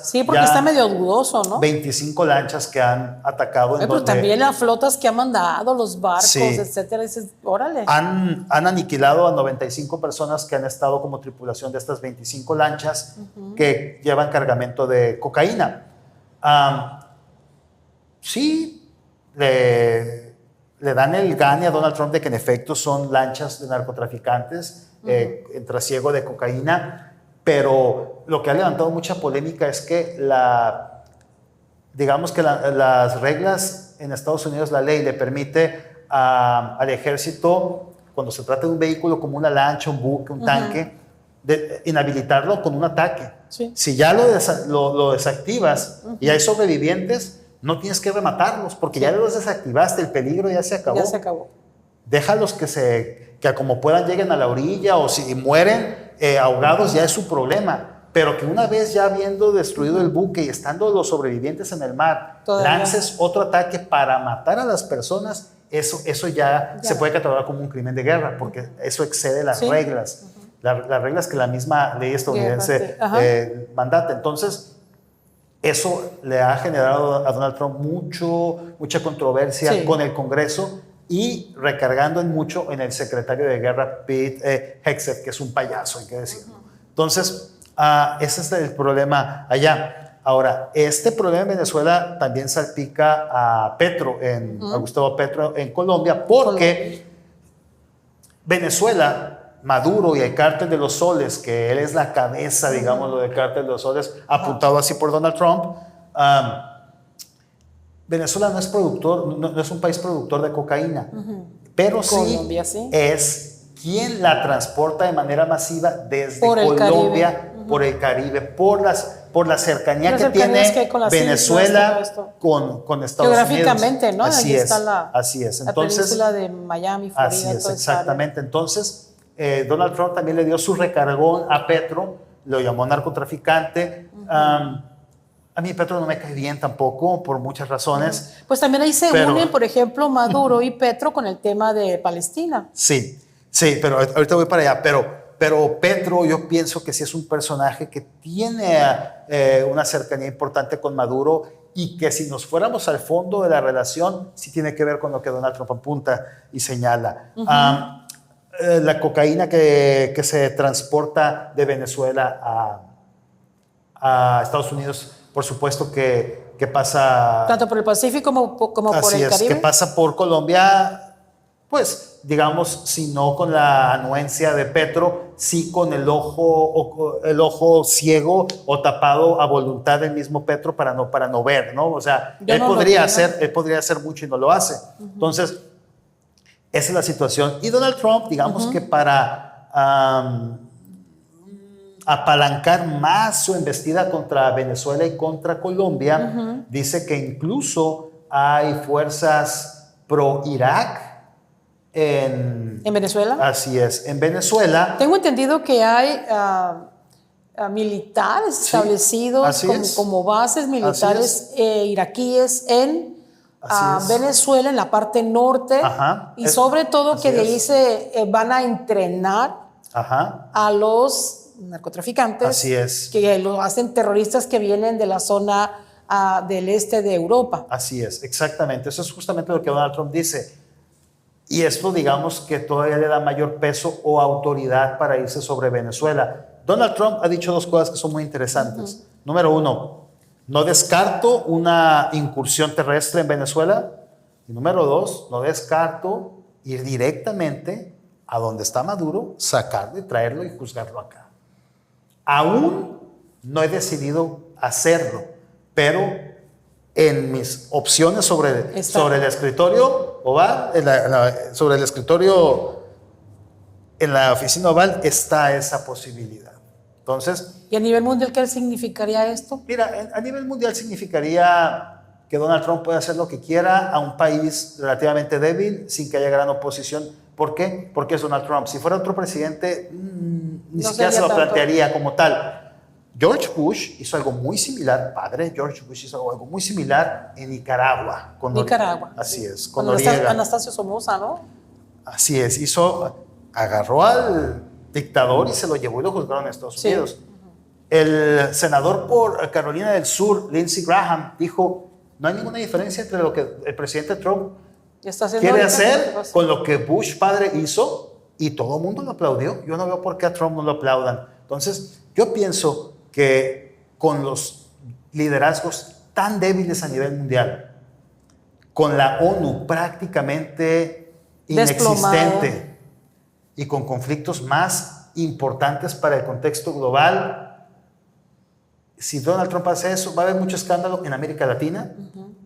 Sí, porque está medio dudoso, ¿no? 25 lanchas que han atacado. Pero también las flotas que han mandado, los barcos, etcétera. Dices, órale. Han aniquilado a 95 personas que han estado como tripulación de estas 25 lanchas que llevan cargamento de cocaína. Sí, le dan el gane a Donald Trump de que en efecto son lanchas de narcotraficantes en trasiego de cocaína, pero lo que ha levantado mucha polémica es que digamos que las reglas en Estados Unidos, la ley le permite al ejército, cuando se trata de un vehículo como una lancha, un buque, un tanque, inhabilitarlo con un ataque. Sí. Si ya lo desactivas y hay sobrevivientes, no tienes que rematarlos, porque ya los desactivaste, el peligro ya se acabó. Ya se acabó. Déjalos que como puedan lleguen a la orilla, o si mueren ahogados, ya es su problema. Pero que una vez ya habiendo destruido el buque y estando los sobrevivientes en el mar, lances otro ataque para matar a las personas, eso ya se puede catalogar como un crimen de guerra, porque eso excede las reglas. Las reglas que la misma ley estadounidense mandata. Entonces, eso le ha generado a Donald Trump mucha controversia con el Congreso y recargando mucho en el secretario de guerra, Pete Hegseth, que es un payaso, hay que decirlo. Entonces, ese es el problema allá. Ahora, este problema en Venezuela también salpica a Petro, a Gustavo Petro en Colombia, porque Venezuela, Maduro y el cártel de los soles, que él es la cabeza, digámoslo, del cártel de los soles, apuntado así por Donald Trump. Venezuela no es productor, no es un país productor de cocaína, pero Colombia, es quien la transporta de manera masiva desde Colombia, por el Caribe, por la cercanía que tiene Venezuela con Estados Unidos. Geográficamente, ¿no? Así es. Entonces, la península de Miami, Florida. Así es, exactamente. Entonces, Donald Trump también le dio su recargón a Petro, lo llamó narcotraficante. A mí Petro no me cae bien tampoco, por muchas razones. Pues también ahí se unen, por ejemplo, Maduro y Petro con el tema de Palestina. Sí, pero ahorita voy para allá. Pero Petro, yo pienso que sí es un personaje que tiene una cercanía importante con Maduro y que si nos fuéramos al fondo de la relación, sí tiene que ver con lo que Donald Trump apunta y señala. La cocaína que se transporta de Venezuela a Estados Unidos, por supuesto que pasa... Tanto por el Pacífico como por el Caribe. Que pasa por Colombia, pues, digamos, si no con la anuencia de Petro, sí con el ojo ciego o tapado a voluntad del mismo Petro para no ver, ¿no? O sea, él podría hacer mucho y no lo hace. Entonces, esa es la situación. Y Donald Trump, digamos que para apalancar más su embestida contra Venezuela y contra Colombia, dice que incluso hay fuerzas pro-Irak ¿En Venezuela? Así es, en Venezuela. Tengo entendido que hay militares establecidos como bases militares iraquíes en Venezuela, en la parte norte. Y sobre todo que de ahí se van a entrenar a los narcotraficantes. Así es. Que lo hacen terroristas que vienen de la zona del este de Europa. Así es, exactamente. Eso es justamente lo que Donald Trump dice. Y esto, digamos, que todavía le da mayor peso o autoridad para irse sobre Venezuela. Donald Trump ha dicho dos cosas que son muy interesantes. Número uno, no descarto una incursión terrestre en Venezuela. Y número dos, no descarto ir directamente a donde está Maduro, sacarlo y traerlo y juzgarlo acá. Aún no he decidido hacerlo, pero en mis opciones sobre el escritorio oval, sobre el escritorio en la oficina oval está esa posibilidad. Entonces, ¿y a nivel mundial qué significaría esto? Mira, a nivel mundial significaría que Donald Trump puede hacer lo que quiera a un país relativamente débil sin que haya gran oposición. ¿Por qué? Porque es Donald Trump. Si fuera otro presidente, ni siquiera se lo plantearía como tal. George Bush hizo algo muy similar, padre George Bush hizo algo muy similar en Nicaragua. Nicaragua. Así es, con Anastasio Somoza, ¿no? Así es, agarró al dictador y se lo llevó y lo juzgaron en Estados Unidos. El senador por Carolina del Sur, Lindsey Graham, dijo, no hay ninguna diferencia entre lo que el presidente Trump quiere hacer con lo que Bush padre hizo, y todo el mundo lo aplaudió. Yo no veo por qué a Trump no lo aplaudan. Entonces, yo pienso que con los liderazgos tan débiles a nivel mundial, con la ONU prácticamente inexistente y con conflictos más importantes para el contexto global, si Donald Trump hace eso, va a haber mucho escándalo en América Latina.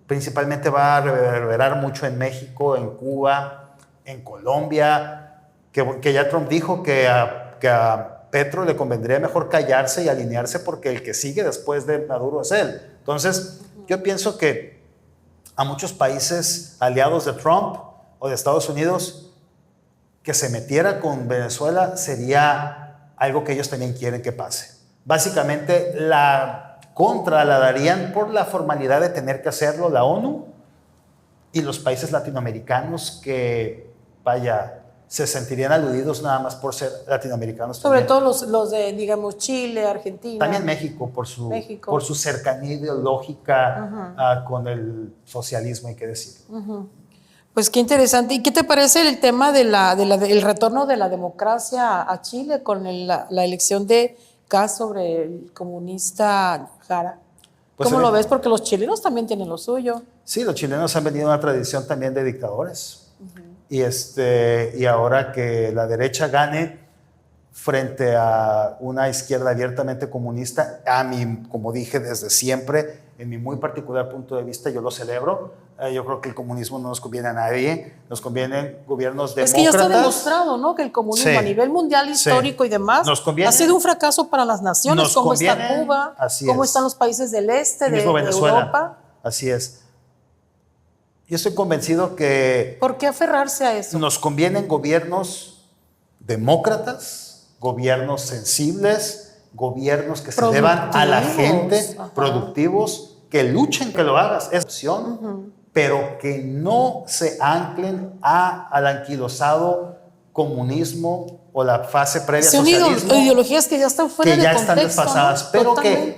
Principalmente va a reverberar mucho en México, en Cuba, en Colombia, que ya Trump dijo que a Petro le convendría mejor callarse y alinearse porque el que sigue después de Maduro es él. Entonces, yo pienso que a muchos países aliados de Trump o de Estados Unidos, que se metiera con Venezuela sería algo que ellos también quieren que pase. Básicamente, la contra la darían por la formalidad de tener que hacerlo la ONU y los países latinoamericanos que, se sentirían aludidos nada más por ser latinoamericanos. Sobre todo los de, digamos, Chile, Argentina. También México, por su cercanía ideológica con el socialismo, hay que decirlo. Pues qué interesante. ¿Y qué te parece el tema del retorno de la democracia a Chile con la elección de Kast sobre el comunista Jara? Pues ¿cómo lo ves? Porque los chilenos también tienen lo suyo. Sí, los chilenos han venido a una tradición también de dictadores. Y ahora que la derecha gane frente a una izquierda abiertamente comunista, como dije desde siempre, en mi muy particular punto de vista, yo lo celebro. Yo creo que el comunismo no nos conviene a nadie, nos convienen gobiernos demócratas. Es que ya está demostrado, ¿no? Que el comunismo a nivel mundial, histórico y demás, ha sido un fracaso para las naciones, como está Cuba, cómo están los países del este, de Europa. Así es. Yo estoy convencido que... ¿Por qué aferrarse a eso? Nos convienen gobiernos demócratas, gobiernos sensibles, gobiernos que se deban a la gente, productivos, que luchen, que lo hagas, es opción, pero que no se anclen al anquilosado comunismo o la fase previa socialismo. Son ideologías que ya están fuera de contexto, están desfasadas, ¿no?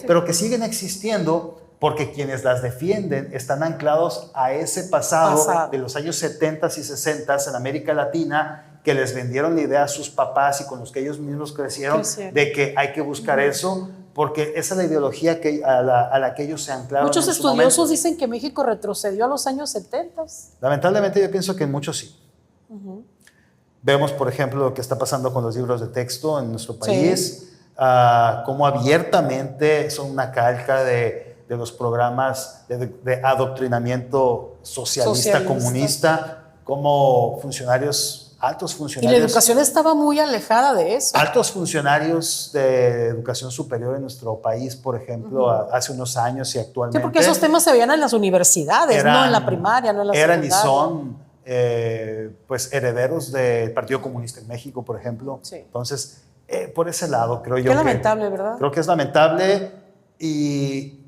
pero que siguen existiendo, porque quienes las defienden están anclados a ese pasado de los años 70 y 60 en América Latina, que les vendieron la idea a sus papás y con los que ellos mismos crecieron, de que hay que buscar eso, porque esa es la ideología a la que ellos se anclaron. Muchos estudiosos dicen que México retrocedió a los años 70. Lamentablemente yo pienso que en muchos sí. Vemos, por ejemplo, lo que está pasando con los libros de texto en nuestro país, cómo abiertamente son una calca de los programas de adoctrinamiento socialista, comunista, como altos funcionarios. Y la educación estaba muy alejada de eso. Altos funcionarios de educación superior en nuestro país, por ejemplo, hace unos años y actualmente. Sí, porque esos temas se veían en las universidades, no en la primaria, no en la secundaria. Eran y son pues herederos del Partido Comunista en México, por ejemplo. Sí. Entonces, por ese lado creo yo Qué lamentable, ¿verdad? Creo que es lamentable, y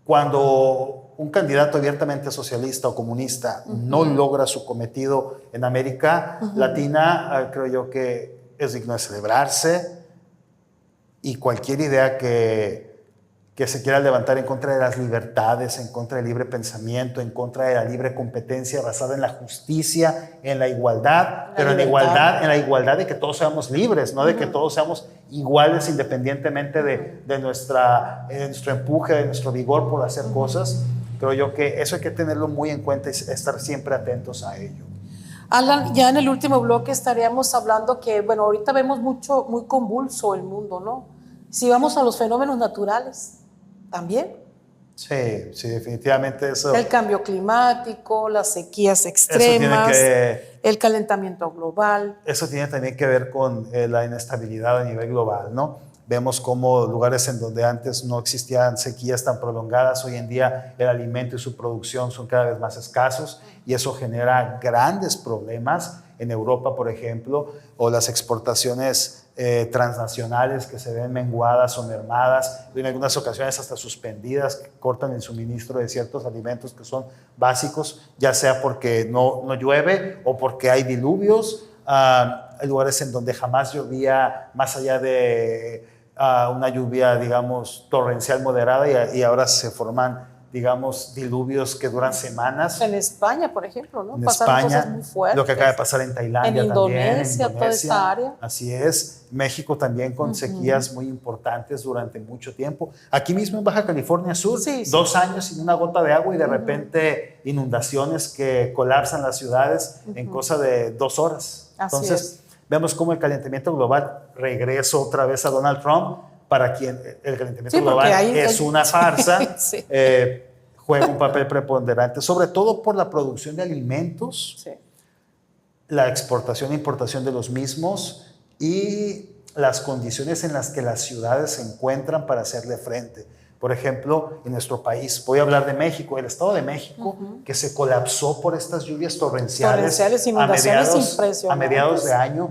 cuando un candidato abiertamente socialista o comunista no logra su cometido en América Latina, creo yo que es digno de celebrarse, y cualquier idea que se quiera levantar en contra de las libertades, en contra del libre pensamiento, en contra de la libre competencia basada en la justicia, en la igualdad, pero en la igualdad de que todos seamos libres, no de que todos seamos iguales independientemente de nuestro empuje, de nuestro vigor por hacer cosas. Creo yo que eso hay que tenerlo muy en cuenta y estar siempre atentos a ello. Alan, ya en el último bloque estaríamos hablando que, bueno, ahorita vemos muy convulso el mundo, ¿no? Si vamos a los fenómenos naturales, también. Sí, definitivamente eso. El cambio climático, las sequías extremas, el calentamiento global. Eso tiene también que ver con la inestabilidad a nivel global, ¿no? Vemos cómo lugares en donde antes no existían sequías tan prolongadas, hoy en día el alimento y su producción son cada vez más escasos, y eso genera grandes problemas en Europa, por ejemplo, o las exportaciones transnacionales que se ven menguadas o mermadas, en algunas ocasiones hasta suspendidas, que cortan el suministro de ciertos alimentos que son básicos, ya sea porque no llueve o porque hay diluvios. Hay lugares en donde jamás llovía más allá de una lluvia, digamos, torrencial moderada, y ahora se forman, digamos, diluvios que duran semanas. En España, por ejemplo, ¿no? En Pasaron España, cosas muy fuertes. lo que acaba de pasar en Tailandia, en Indonesia, también, en toda esta área. Así es. México también con sequías muy importantes durante mucho tiempo. Aquí mismo en Baja California Sur, 2 años sin una gota de agua, y de repente inundaciones que colapsan las ciudades en cosa de 2 horas. Entonces, vemos cómo el calentamiento global, regreso otra vez a Donald Trump, para quien el calentamiento global es una farsa, juega un papel preponderante, sobre todo por la producción de alimentos, la exportación e importación de los mismos, y las condiciones en las que las ciudades se encuentran para hacerle frente. Por ejemplo, en nuestro país, voy a hablar de México, el Estado de México, que se colapsó por estas lluvias torrenciales a mediados de año,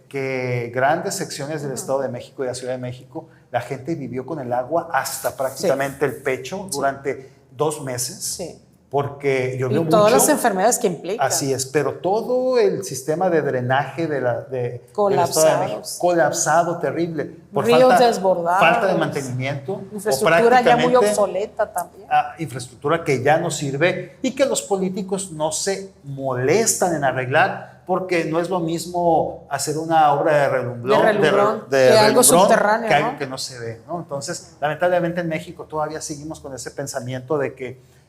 que grandes secciones del Estado de México y de la Ciudad de México, la gente vivió con el agua hasta prácticamente el pecho durante 2 meses. Porque llovió mucho. Y todas las enfermedades que implican. Así es, pero todo el sistema de drenaje del Estado de México colapsado, terrible. Por ríos desbordados. Falta de mantenimiento. Infraestructura ya muy obsoleta también. Infraestructura que ya no sirve, y que los políticos no se molestan en arreglar, porque no es lo mismo hacer una obra de relumbrón, que algo subterráneo, que algo que no se ve, ¿no? Entonces, lamentablemente en México todavía seguimos con ese pensamiento de que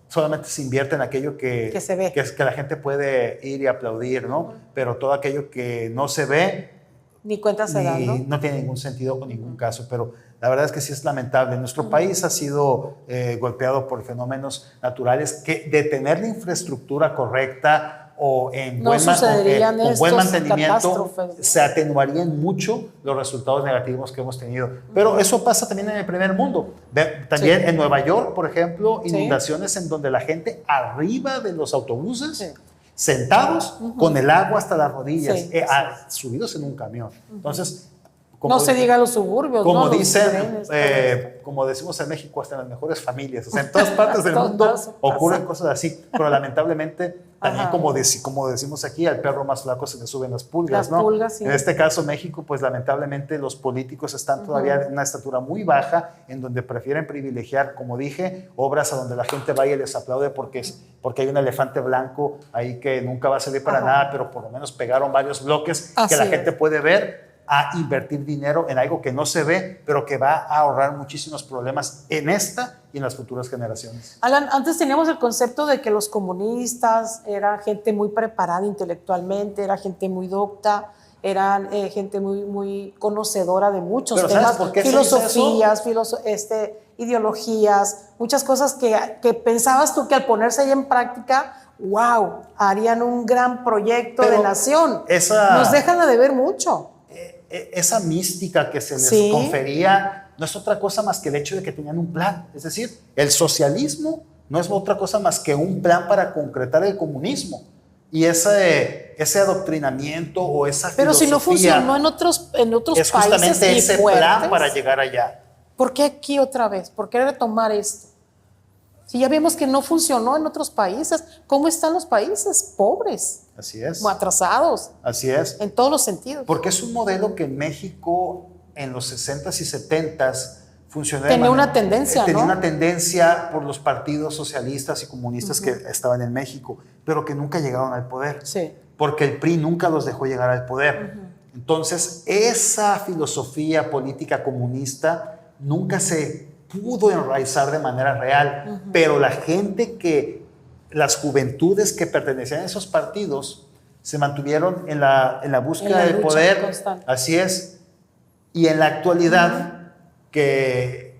solamente se invierte en aquello que se ve, que la gente puede ir y aplaudir, ¿no? Pero todo aquello que no se ve ni cuenta se da, ¿no? No tiene ningún sentido con ningún caso. Pero la verdad es que sí es lamentable. Nuestro país ha sido golpeado por fenómenos naturales que, de tener la infraestructura correcta o en buen mantenimiento, se atenuarían mucho los resultados negativos que hemos tenido. Pero eso pasa también en el primer mundo. También en Nueva York, por ejemplo, inundaciones en donde la gente arriba de los autobuses, sentados con el agua hasta las rodillas, subidos en un camión. Entonces, no se diga los suburbios, como ¿no? dicen, como decimos en México, hasta en las mejores familias. O sea, en todas partes del mundo ocurren cosas así, pero lamentablemente también, como decimos aquí, al perro más flaco se le suben las pulgas, ¿no? En este caso, México, pues lamentablemente los políticos están todavía en una estatura muy baja, en donde prefieren privilegiar, como dije, obras a donde la gente vaya y les aplaude porque hay un elefante blanco ahí que nunca va a servir para nada, pero por lo menos pegaron varios bloques que la gente puede ver, a invertir dinero en algo que no se ve, pero que va a ahorrar muchísimos problemas en esta y en las futuras generaciones. Alan, antes teníamos el concepto de que los comunistas eran gente muy preparada intelectualmente, era gente muy docta, eran gente muy conocedora de muchos temas, filosofías, ideologías, muchas cosas que pensabas tú que al ponerse ahí en práctica, wow, harían un gran proyecto de nación. Nos dejan de ver mucho. Esa mística que se les confería no es otra cosa más que el hecho de que tenían un plan. Es decir, el socialismo no es otra cosa más que un plan para concretar el comunismo. Y ese adoctrinamiento o esa Pero filosofía si no funcionó en otros es países justamente y ese fuertes, plan para llegar allá. ¿por qué aquí otra vez? ¿Por qué retomar esto? Si ya vimos que no funcionó en otros países, ¿cómo están los países? Pobres, Así es. atrasados, Así es. en todos los sentidos. Porque es un modelo que en México en los 60s y 70s funcionó. Tenía una tendencia, tenía ¿no? una tendencia por los partidos socialistas y comunistas que estaban en México, pero que nunca llegaron al poder. Sí. Porque el PRI nunca los dejó llegar al poder. Entonces, esa filosofía política comunista nunca se pudo enraizar de manera real, pero la gente las juventudes que pertenecían a esos partidos se mantuvieron en la búsqueda del poder. Constante. Así es. Y en la actualidad, que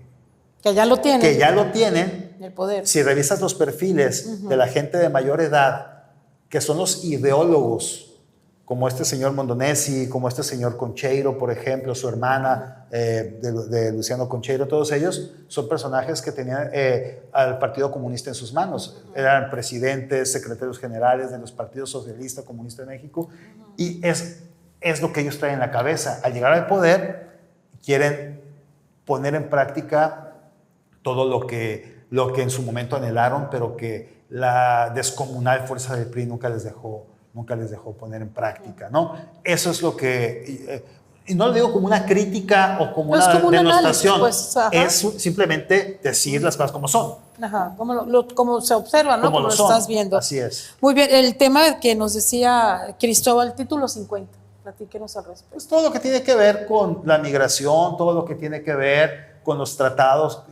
ya lo tienen, el poder. Si revisas los perfiles de la gente de mayor edad, que son los ideólogos, como este señor Mondonesi, como este señor Concheiro, por ejemplo, su hermana de Luciano Concheiro, todos ellos son personajes que tenían al Partido Comunista en sus manos. Eran presidentes, secretarios generales de los partidos socialista, comunista de México, y es lo que ellos traen en la cabeza. Al llegar al poder, quieren poner en práctica todo lo que en su momento anhelaron, pero que la descomunal fuerza del PRI nunca les dejó poner en práctica, ¿no? Eso es lo que... y no lo digo como una crítica o como una denostación, análisis, pues, es simplemente decir las cosas como son. Ajá, como se observa, ¿no? Como lo estás viendo. Así es. Muy bien, el tema que nos decía Cristóbal, título 50, platíquenos al respecto. Pues todo lo que tiene que ver con la migración, todo lo que tiene que ver con los tratados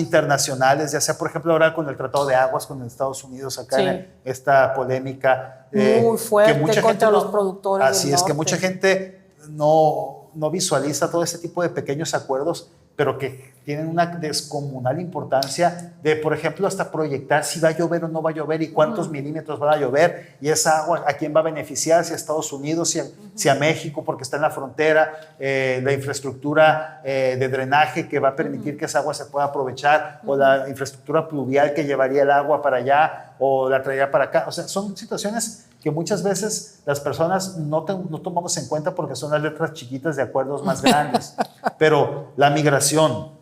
internacionales, ya sea, por ejemplo, ahora con el Tratado de Aguas con Estados Unidos, acá en esta polémica. Muy fuerte que mucha contra gente los productores. Así es, que mucha gente no visualiza todo ese tipo de pequeños acuerdos, pero que tienen una descomunal importancia de, por ejemplo, hasta proyectar si va a llover o no va a llover y cuántos milímetros van a llover, y esa agua a quién va a beneficiar, si a Estados Unidos, si a México, porque está en la frontera, la infraestructura de drenaje que va a permitir que esa agua se pueda aprovechar, o la infraestructura pluvial que llevaría el agua para allá o la traería para acá. O sea, son situaciones que muchas veces las personas no tomamos en cuenta porque son las letras chiquitas de acuerdos más grandes. Pero la migración,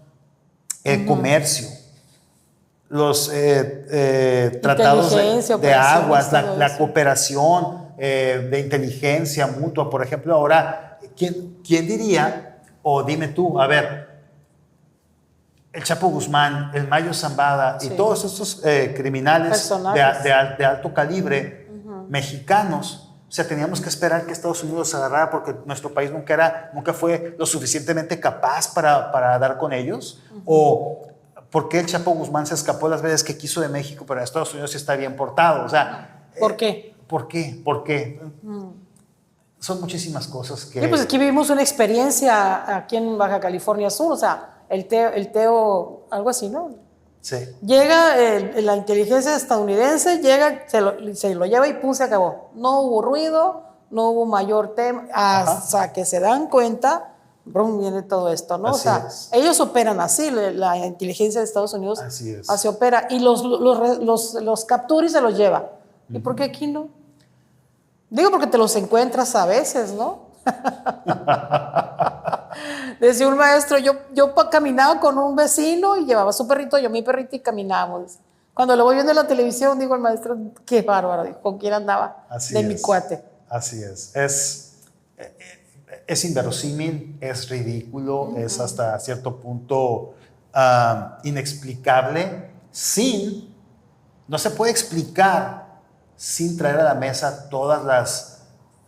el comercio, los tratados de aguas, la cooperación de inteligencia mutua, por ejemplo, ahora, ¿quién diría, o dime tú, a ver, el Chapo Guzmán, el Mayo Zambada y todos estos criminales de alto calibre, mexicanos? O sea, teníamos que esperar que Estados Unidos se agarrara porque nuestro país nunca fue lo suficientemente capaz para dar con ellos. ¿O por qué el Chapo Guzmán se escapó las veces que quiso de México, pero en Estados Unidos sí está bien portado? O sea, ¿por qué? ¿Por qué? Son muchísimas cosas que... Sí, pues aquí vivimos una experiencia aquí en Baja California Sur, o sea, el Teo, algo así, ¿no? Sí. Llega la inteligencia estadounidense, llega, se lo lleva y pum, se acabó. No hubo ruido, no hubo mayor tema, hasta que se dan cuenta, brum, viene todo esto, ¿no? Así ellos operan así, la inteligencia de Estados Unidos así opera, y los captura y se los lleva. ¿Y por qué aquí no? Digo porque te los encuentras a veces, ¿no? Decía un maestro, yo caminaba con un vecino y llevaba su perrito, yo mi perrito, y caminábamos. Cuando lo voy viendo en la televisión, digo el maestro, qué bárbaro, ¿con quién andaba? Mi cuate. Así es. Es inverosímil, es ridículo, es hasta cierto punto inexplicable. No se puede explicar sin traer a la mesa todas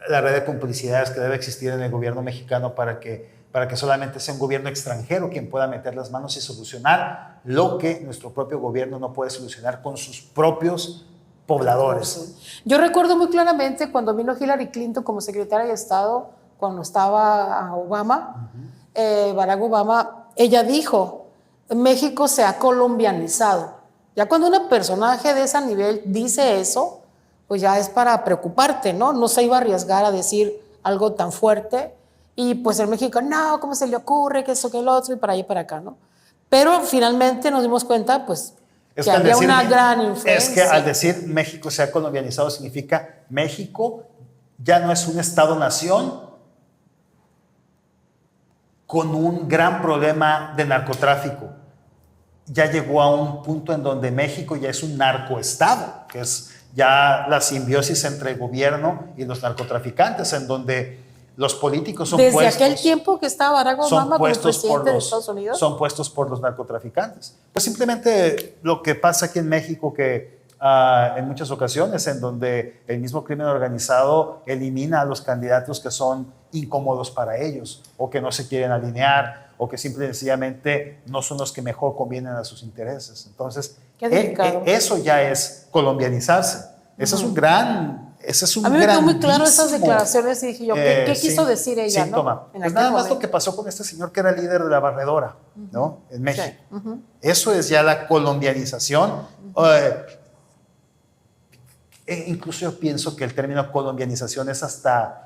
la red de complicidades que debe existir en el gobierno mexicano para que solamente sea un gobierno extranjero quien pueda meter las manos y solucionar lo que nuestro propio gobierno no puede solucionar con sus propios pobladores. Yo recuerdo muy claramente cuando vino Hillary Clinton como secretaria de Estado, cuando estaba Obama, Barack Obama, ella dijo, México se ha colombianizado. Ya cuando un personaje de ese nivel dice eso, pues ya es para preocuparte, ¿no? No se iba a arriesgar a decir algo tan fuerte. Y pues en México, no, ¿cómo se le ocurre? Que eso, que el otro, y para allá y para acá, ¿no? Pero finalmente nos dimos cuenta, pues, Es que al había decir- una gran Es influencia. que al decir México se ha colombianizado significa México ya no es un Estado-nación con un gran problema de narcotráfico. Ya llegó a un punto en donde México ya es un narcoestado, que es ya la simbiosis entre el gobierno y los narcotraficantes, en donde los políticos son Desde puestos, aquel tiempo que estaba Barack son Obama como puestos por presidente de los, Estados Unidos. son puestos por los narcotraficantes. Pues simplemente lo que pasa aquí en México, que en muchas ocasiones en donde el mismo crimen organizado elimina a los candidatos que son incómodos para ellos o que no se quieren alinear o que simple y sencillamente no son los que mejor convienen a sus intereses. Entonces, Qué delicado. eso ya es colombianizarse. Ese es un gran... A mí me quedó muy claro esas declaraciones y dije yo, ¿qué quiso decir ella? síntoma. ¿no? En Pues aquel nada más momento. lo que pasó con este señor que era líder de la barredora, ¿no? En México. Sí. Eso es ya la colombianización. Incluso yo pienso que el término colombianización es hasta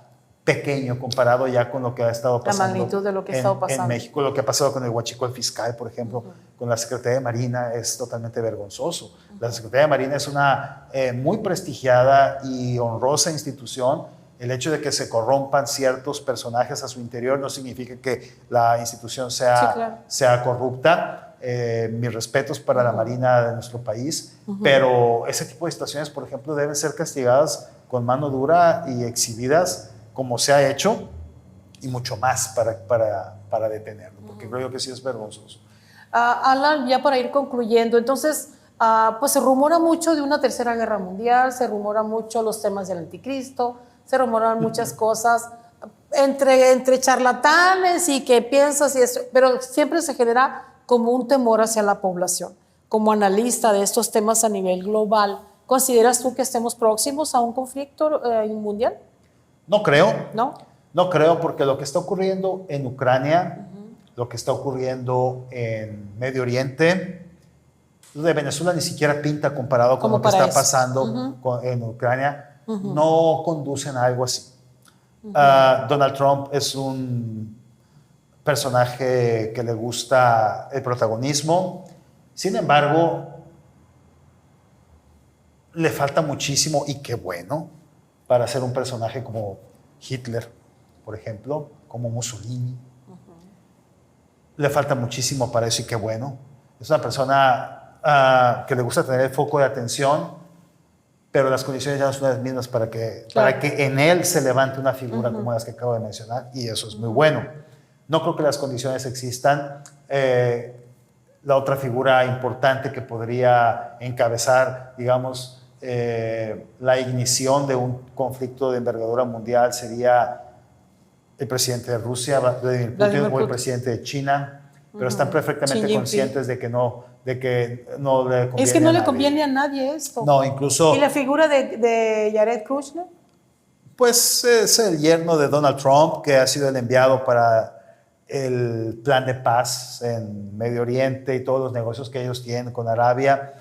pequeño comparado ya con lo que ha estado pasando. La magnitud de lo que ha estado pasando. En México, lo que ha pasado con el huachicol fiscal, por ejemplo, con la Secretaría de Marina, es totalmente vergonzoso. La Secretaría de Marina es una muy prestigiada y honrosa institución. El hecho de que se corrompan ciertos personajes a su interior no significa que la institución sea, Sí, claro. sea corrupta. Mis respetos para la Marina de nuestro país, pero ese tipo de situaciones, por ejemplo, deben ser castigadas con mano dura y exhibidas como se ha hecho y mucho más para detenerlo, porque creo yo que sí es vergonzoso. Alan, ya para ir concluyendo, entonces, pues se rumora mucho de una tercera guerra mundial, se rumora mucho los temas del anticristo, se rumoran muchas cosas entre charlatanes y que piensas y eso, pero siempre se genera como un temor hacia la población. Como analista de estos temas a nivel global, ¿consideras tú que estemos próximos a un conflicto mundial? No creo. ¿No? No creo, porque lo que está ocurriendo en Ucrania, lo que está ocurriendo en Medio Oriente, lo de Venezuela ni siquiera pinta comparado con Como lo que para está eso. pasando en Ucrania, no conducen a algo así. Donald Trump es un personaje que le gusta el protagonismo, sin embargo, le falta muchísimo, y qué bueno, para ser un personaje como Hitler, por ejemplo, como Mussolini. Le falta muchísimo para eso, y qué bueno. Es una persona que le gusta tener el foco de atención, pero las condiciones ya no son las mismas para que en él se levante una figura como las que acabo de mencionar, y eso es muy bueno. No creo que las condiciones existan. La otra figura importante que podría encabezar, digamos, la ignición de un conflicto de envergadura mundial sería el presidente de Rusia, Vladimir Putin, o el presidente de China, pero están perfectamente conscientes de que no le conviene. Es que no a le nadie. conviene a nadie esto. No, incluso... ¿Y la figura de Jared Kushner? Pues es el yerno de Donald Trump, que ha sido el enviado para el plan de paz en Medio Oriente y todos los negocios que ellos tienen con Arabia.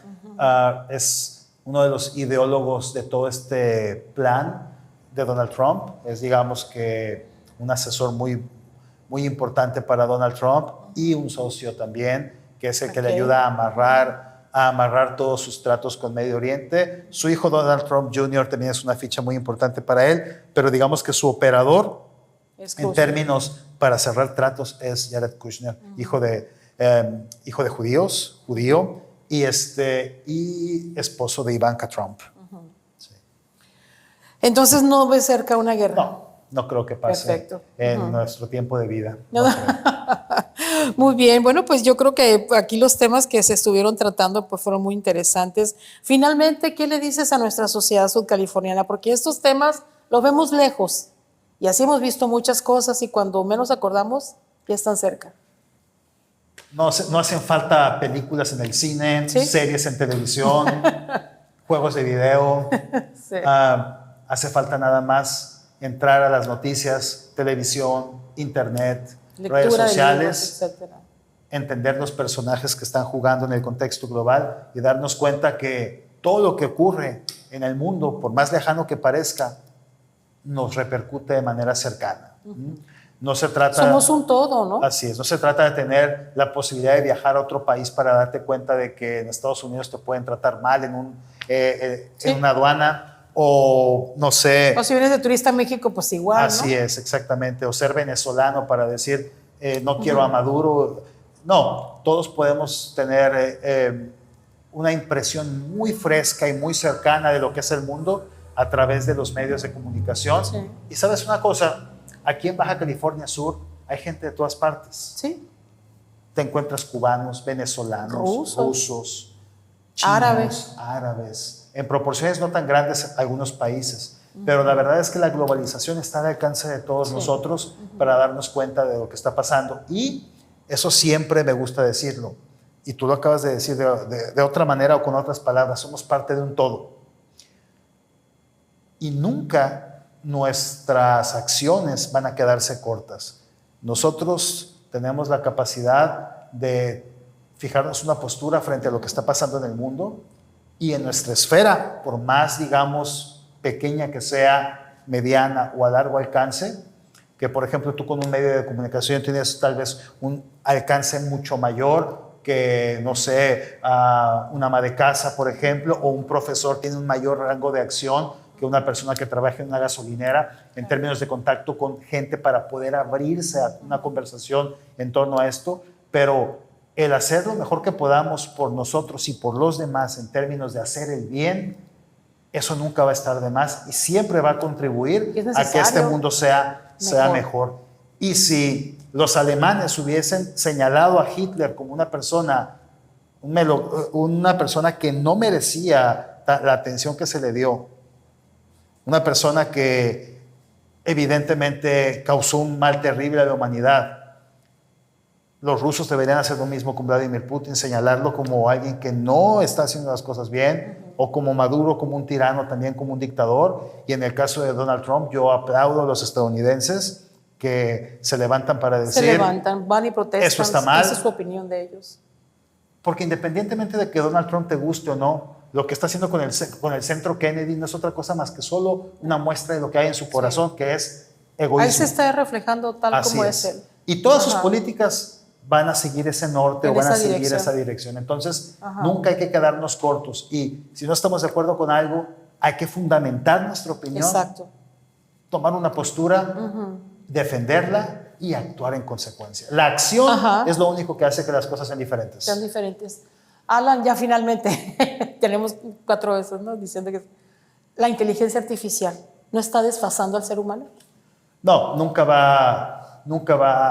Es uno de los ideólogos de todo este plan de Donald Trump. Es, digamos, que un asesor muy, muy importante para Donald Trump, y un socio también, que es el que le ayuda a amarrar todos sus tratos con Medio Oriente. Su hijo Donald Trump Jr. también es una ficha muy importante para él, pero digamos que su operador en términos para cerrar tratos es Jared Kushner, hijo de judío, y esposo de Ivanka Trump. Sí. Entonces no ves cerca una guerra. No creo que pase en nuestro tiempo de vida. No creo. Muy bien, bueno, pues yo creo que aquí los temas que se estuvieron tratando pues fueron muy interesantes. Finalmente, ¿qué le dices a nuestra sociedad sudcaliforniana? Porque estos temas los vemos lejos y así hemos visto muchas cosas, y cuando menos acordamos ya están cerca. No hacen falta películas en el cine, ¿Sí? series en televisión, juegos de video. Sí. Hace falta nada más entrar a las noticias, televisión, internet, Lectura redes sociales, de libros, etcétera. entender los personajes que están jugando en el contexto global y darnos cuenta que todo lo que ocurre en el mundo, por más lejano que parezca, nos repercute de manera cercana. No se trata... Somos un todo, ¿no? Así es, no se trata de tener la posibilidad de viajar a otro país para darte cuenta de que en Estados Unidos te pueden tratar mal Sí. en una aduana, o no sé... O si vienes de turista a México, pues igual, Así ¿no? es, exactamente. O ser venezolano para decir, no quiero a Maduro. No, todos podemos tener una impresión muy fresca y muy cercana de lo que es el mundo a través de los medios de comunicación. Sí. Y sabes una cosa, aquí en Baja California Sur hay gente de todas partes. Sí. Te encuentras cubanos, venezolanos, rusos, chinos, árabes, en proporciones no tan grandes algunos países. Pero la verdad es que la globalización está al alcance de todos nosotros para darnos cuenta de lo que está pasando. Y eso siempre me gusta decirlo. Y tú lo acabas de decir de otra manera o con otras palabras. Somos parte de un todo. Y nunca nuestras acciones van a quedarse cortas. Nosotros tenemos la capacidad de fijarnos una postura frente a lo que está pasando en el mundo, y en nuestra esfera, por más, digamos, pequeña que sea, mediana o a largo alcance, que por ejemplo tú con un medio de comunicación tienes tal vez un alcance mucho mayor que, no sé, una ama de casa, por ejemplo, o un profesor tiene un mayor rango de acción que una persona que trabaja en una gasolinera en términos de contacto con gente para poder abrirse a una conversación en torno a esto, pero el hacer lo mejor que podamos por nosotros y por los demás en términos de hacer el bien, eso nunca va a estar de más y siempre va a contribuir a que este mundo sea mejor. Y si los alemanes hubiesen señalado a Hitler como una persona que no merecía la atención que se le dio, una persona que evidentemente causó un mal terrible a la humanidad, los rusos deberían hacer lo mismo con Vladimir Putin, señalarlo como alguien que no está haciendo las cosas bien, o como Maduro, como un tirano, también como un dictador. Y en el caso de Donald Trump, yo aplaudo a los estadounidenses que se levantan para decir... Se levantan, van y protestan. Eso está mal. Esa es su opinión de ellos. Porque independientemente de que Donald Trump te guste o no, lo que está haciendo con el Centro Kennedy no es otra cosa más que solo una muestra de lo que hay en su corazón, que es egoísmo. Ahí se está reflejando tal como es él. Y todas sus políticas van a seguir ese norte o van a seguir esa dirección. Entonces, nunca hay que quedarnos cortos. Y si no estamos de acuerdo con algo, hay que fundamentar nuestra opinión, tomar una postura, defenderla y actuar en consecuencia. La acción es lo único que hace que las cosas sean diferentes. Sean diferentes. Alan, ya finalmente tenemos 4 veces, ¿no? Diciendo que la inteligencia artificial no está desfasando al ser humano. No, nunca va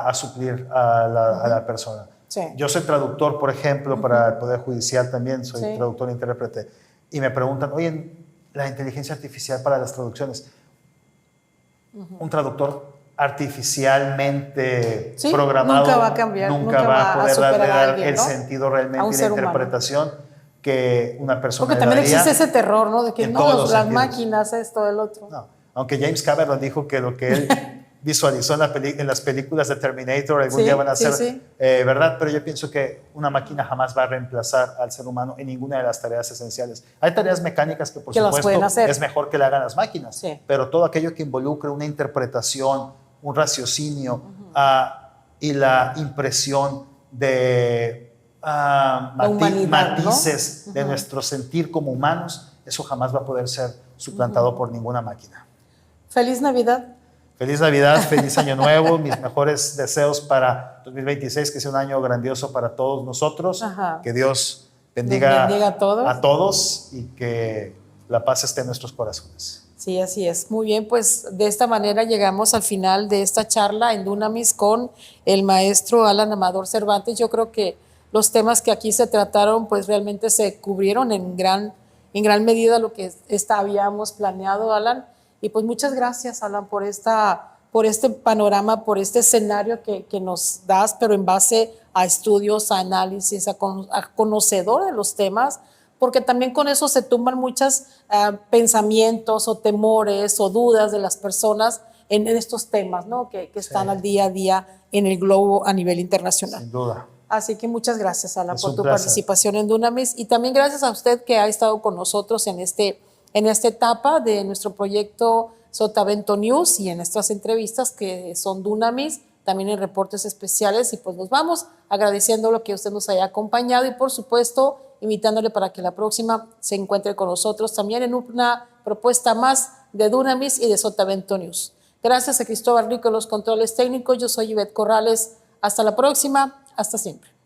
a suplir a la persona. Sí. Yo soy traductor, por ejemplo, para el Poder Judicial también, soy traductor e intérprete, y me preguntan, oye, la inteligencia artificial para las traducciones, un traductor artificialmente programado nunca va a cambiar, nunca va a poder darle alguien, el sentido realmente y la interpretación que una persona Porque también existe ese terror, ¿no? De que no, las máquinas, esto, el otro. No. Aunque James Cameron dijo que lo que él visualizó en las películas de Terminator algún día van a ser verdad, pero yo pienso que una máquina jamás va a reemplazar al ser humano en ninguna de las tareas esenciales. Hay tareas mecánicas que por supuesto es mejor que le hagan las máquinas, pero todo aquello que involucre una interpretación, un raciocinio y la impresión de matices, ¿no? De nuestro sentir como humanos, eso jamás va a poder ser suplantado por ninguna máquina. Feliz Navidad. Feliz Navidad, feliz Año Nuevo, mis mejores deseos para 2026, que sea un año grandioso para todos nosotros, que Dios bendiga a todos y que la paz esté en nuestros corazones. Sí, así es. Muy bien, pues de esta manera llegamos al final de esta charla en Dunamis con el maestro Alan Amador Cervantes. Yo creo que los temas que aquí se trataron pues realmente se cubrieron en gran medida lo que habíamos planeado, Alan. Y pues muchas gracias, Alan, por este panorama, por este escenario que nos das, pero en base a estudios, a análisis, a conocedor de los temas, porque también con eso se tumban muchos pensamientos o temores o dudas de las personas en estos temas, ¿no? que están al día a día en el globo a nivel internacional. Sin duda. Así que muchas gracias, Alan, por tu participación en Dunamis, y también gracias a usted que ha estado con nosotros en esta etapa de nuestro proyecto Sotavento News y en estas entrevistas que son Dunamis, también en reportes especiales, y pues nos vamos agradeciendo lo que usted nos haya acompañado y por supuesto invitándole para que la próxima se encuentre con nosotros también en una propuesta más de Dunamis y de Sotavento News. Gracias a Cristóbal Rico en los controles técnicos, yo soy Ivette Corrales, hasta la próxima, hasta siempre.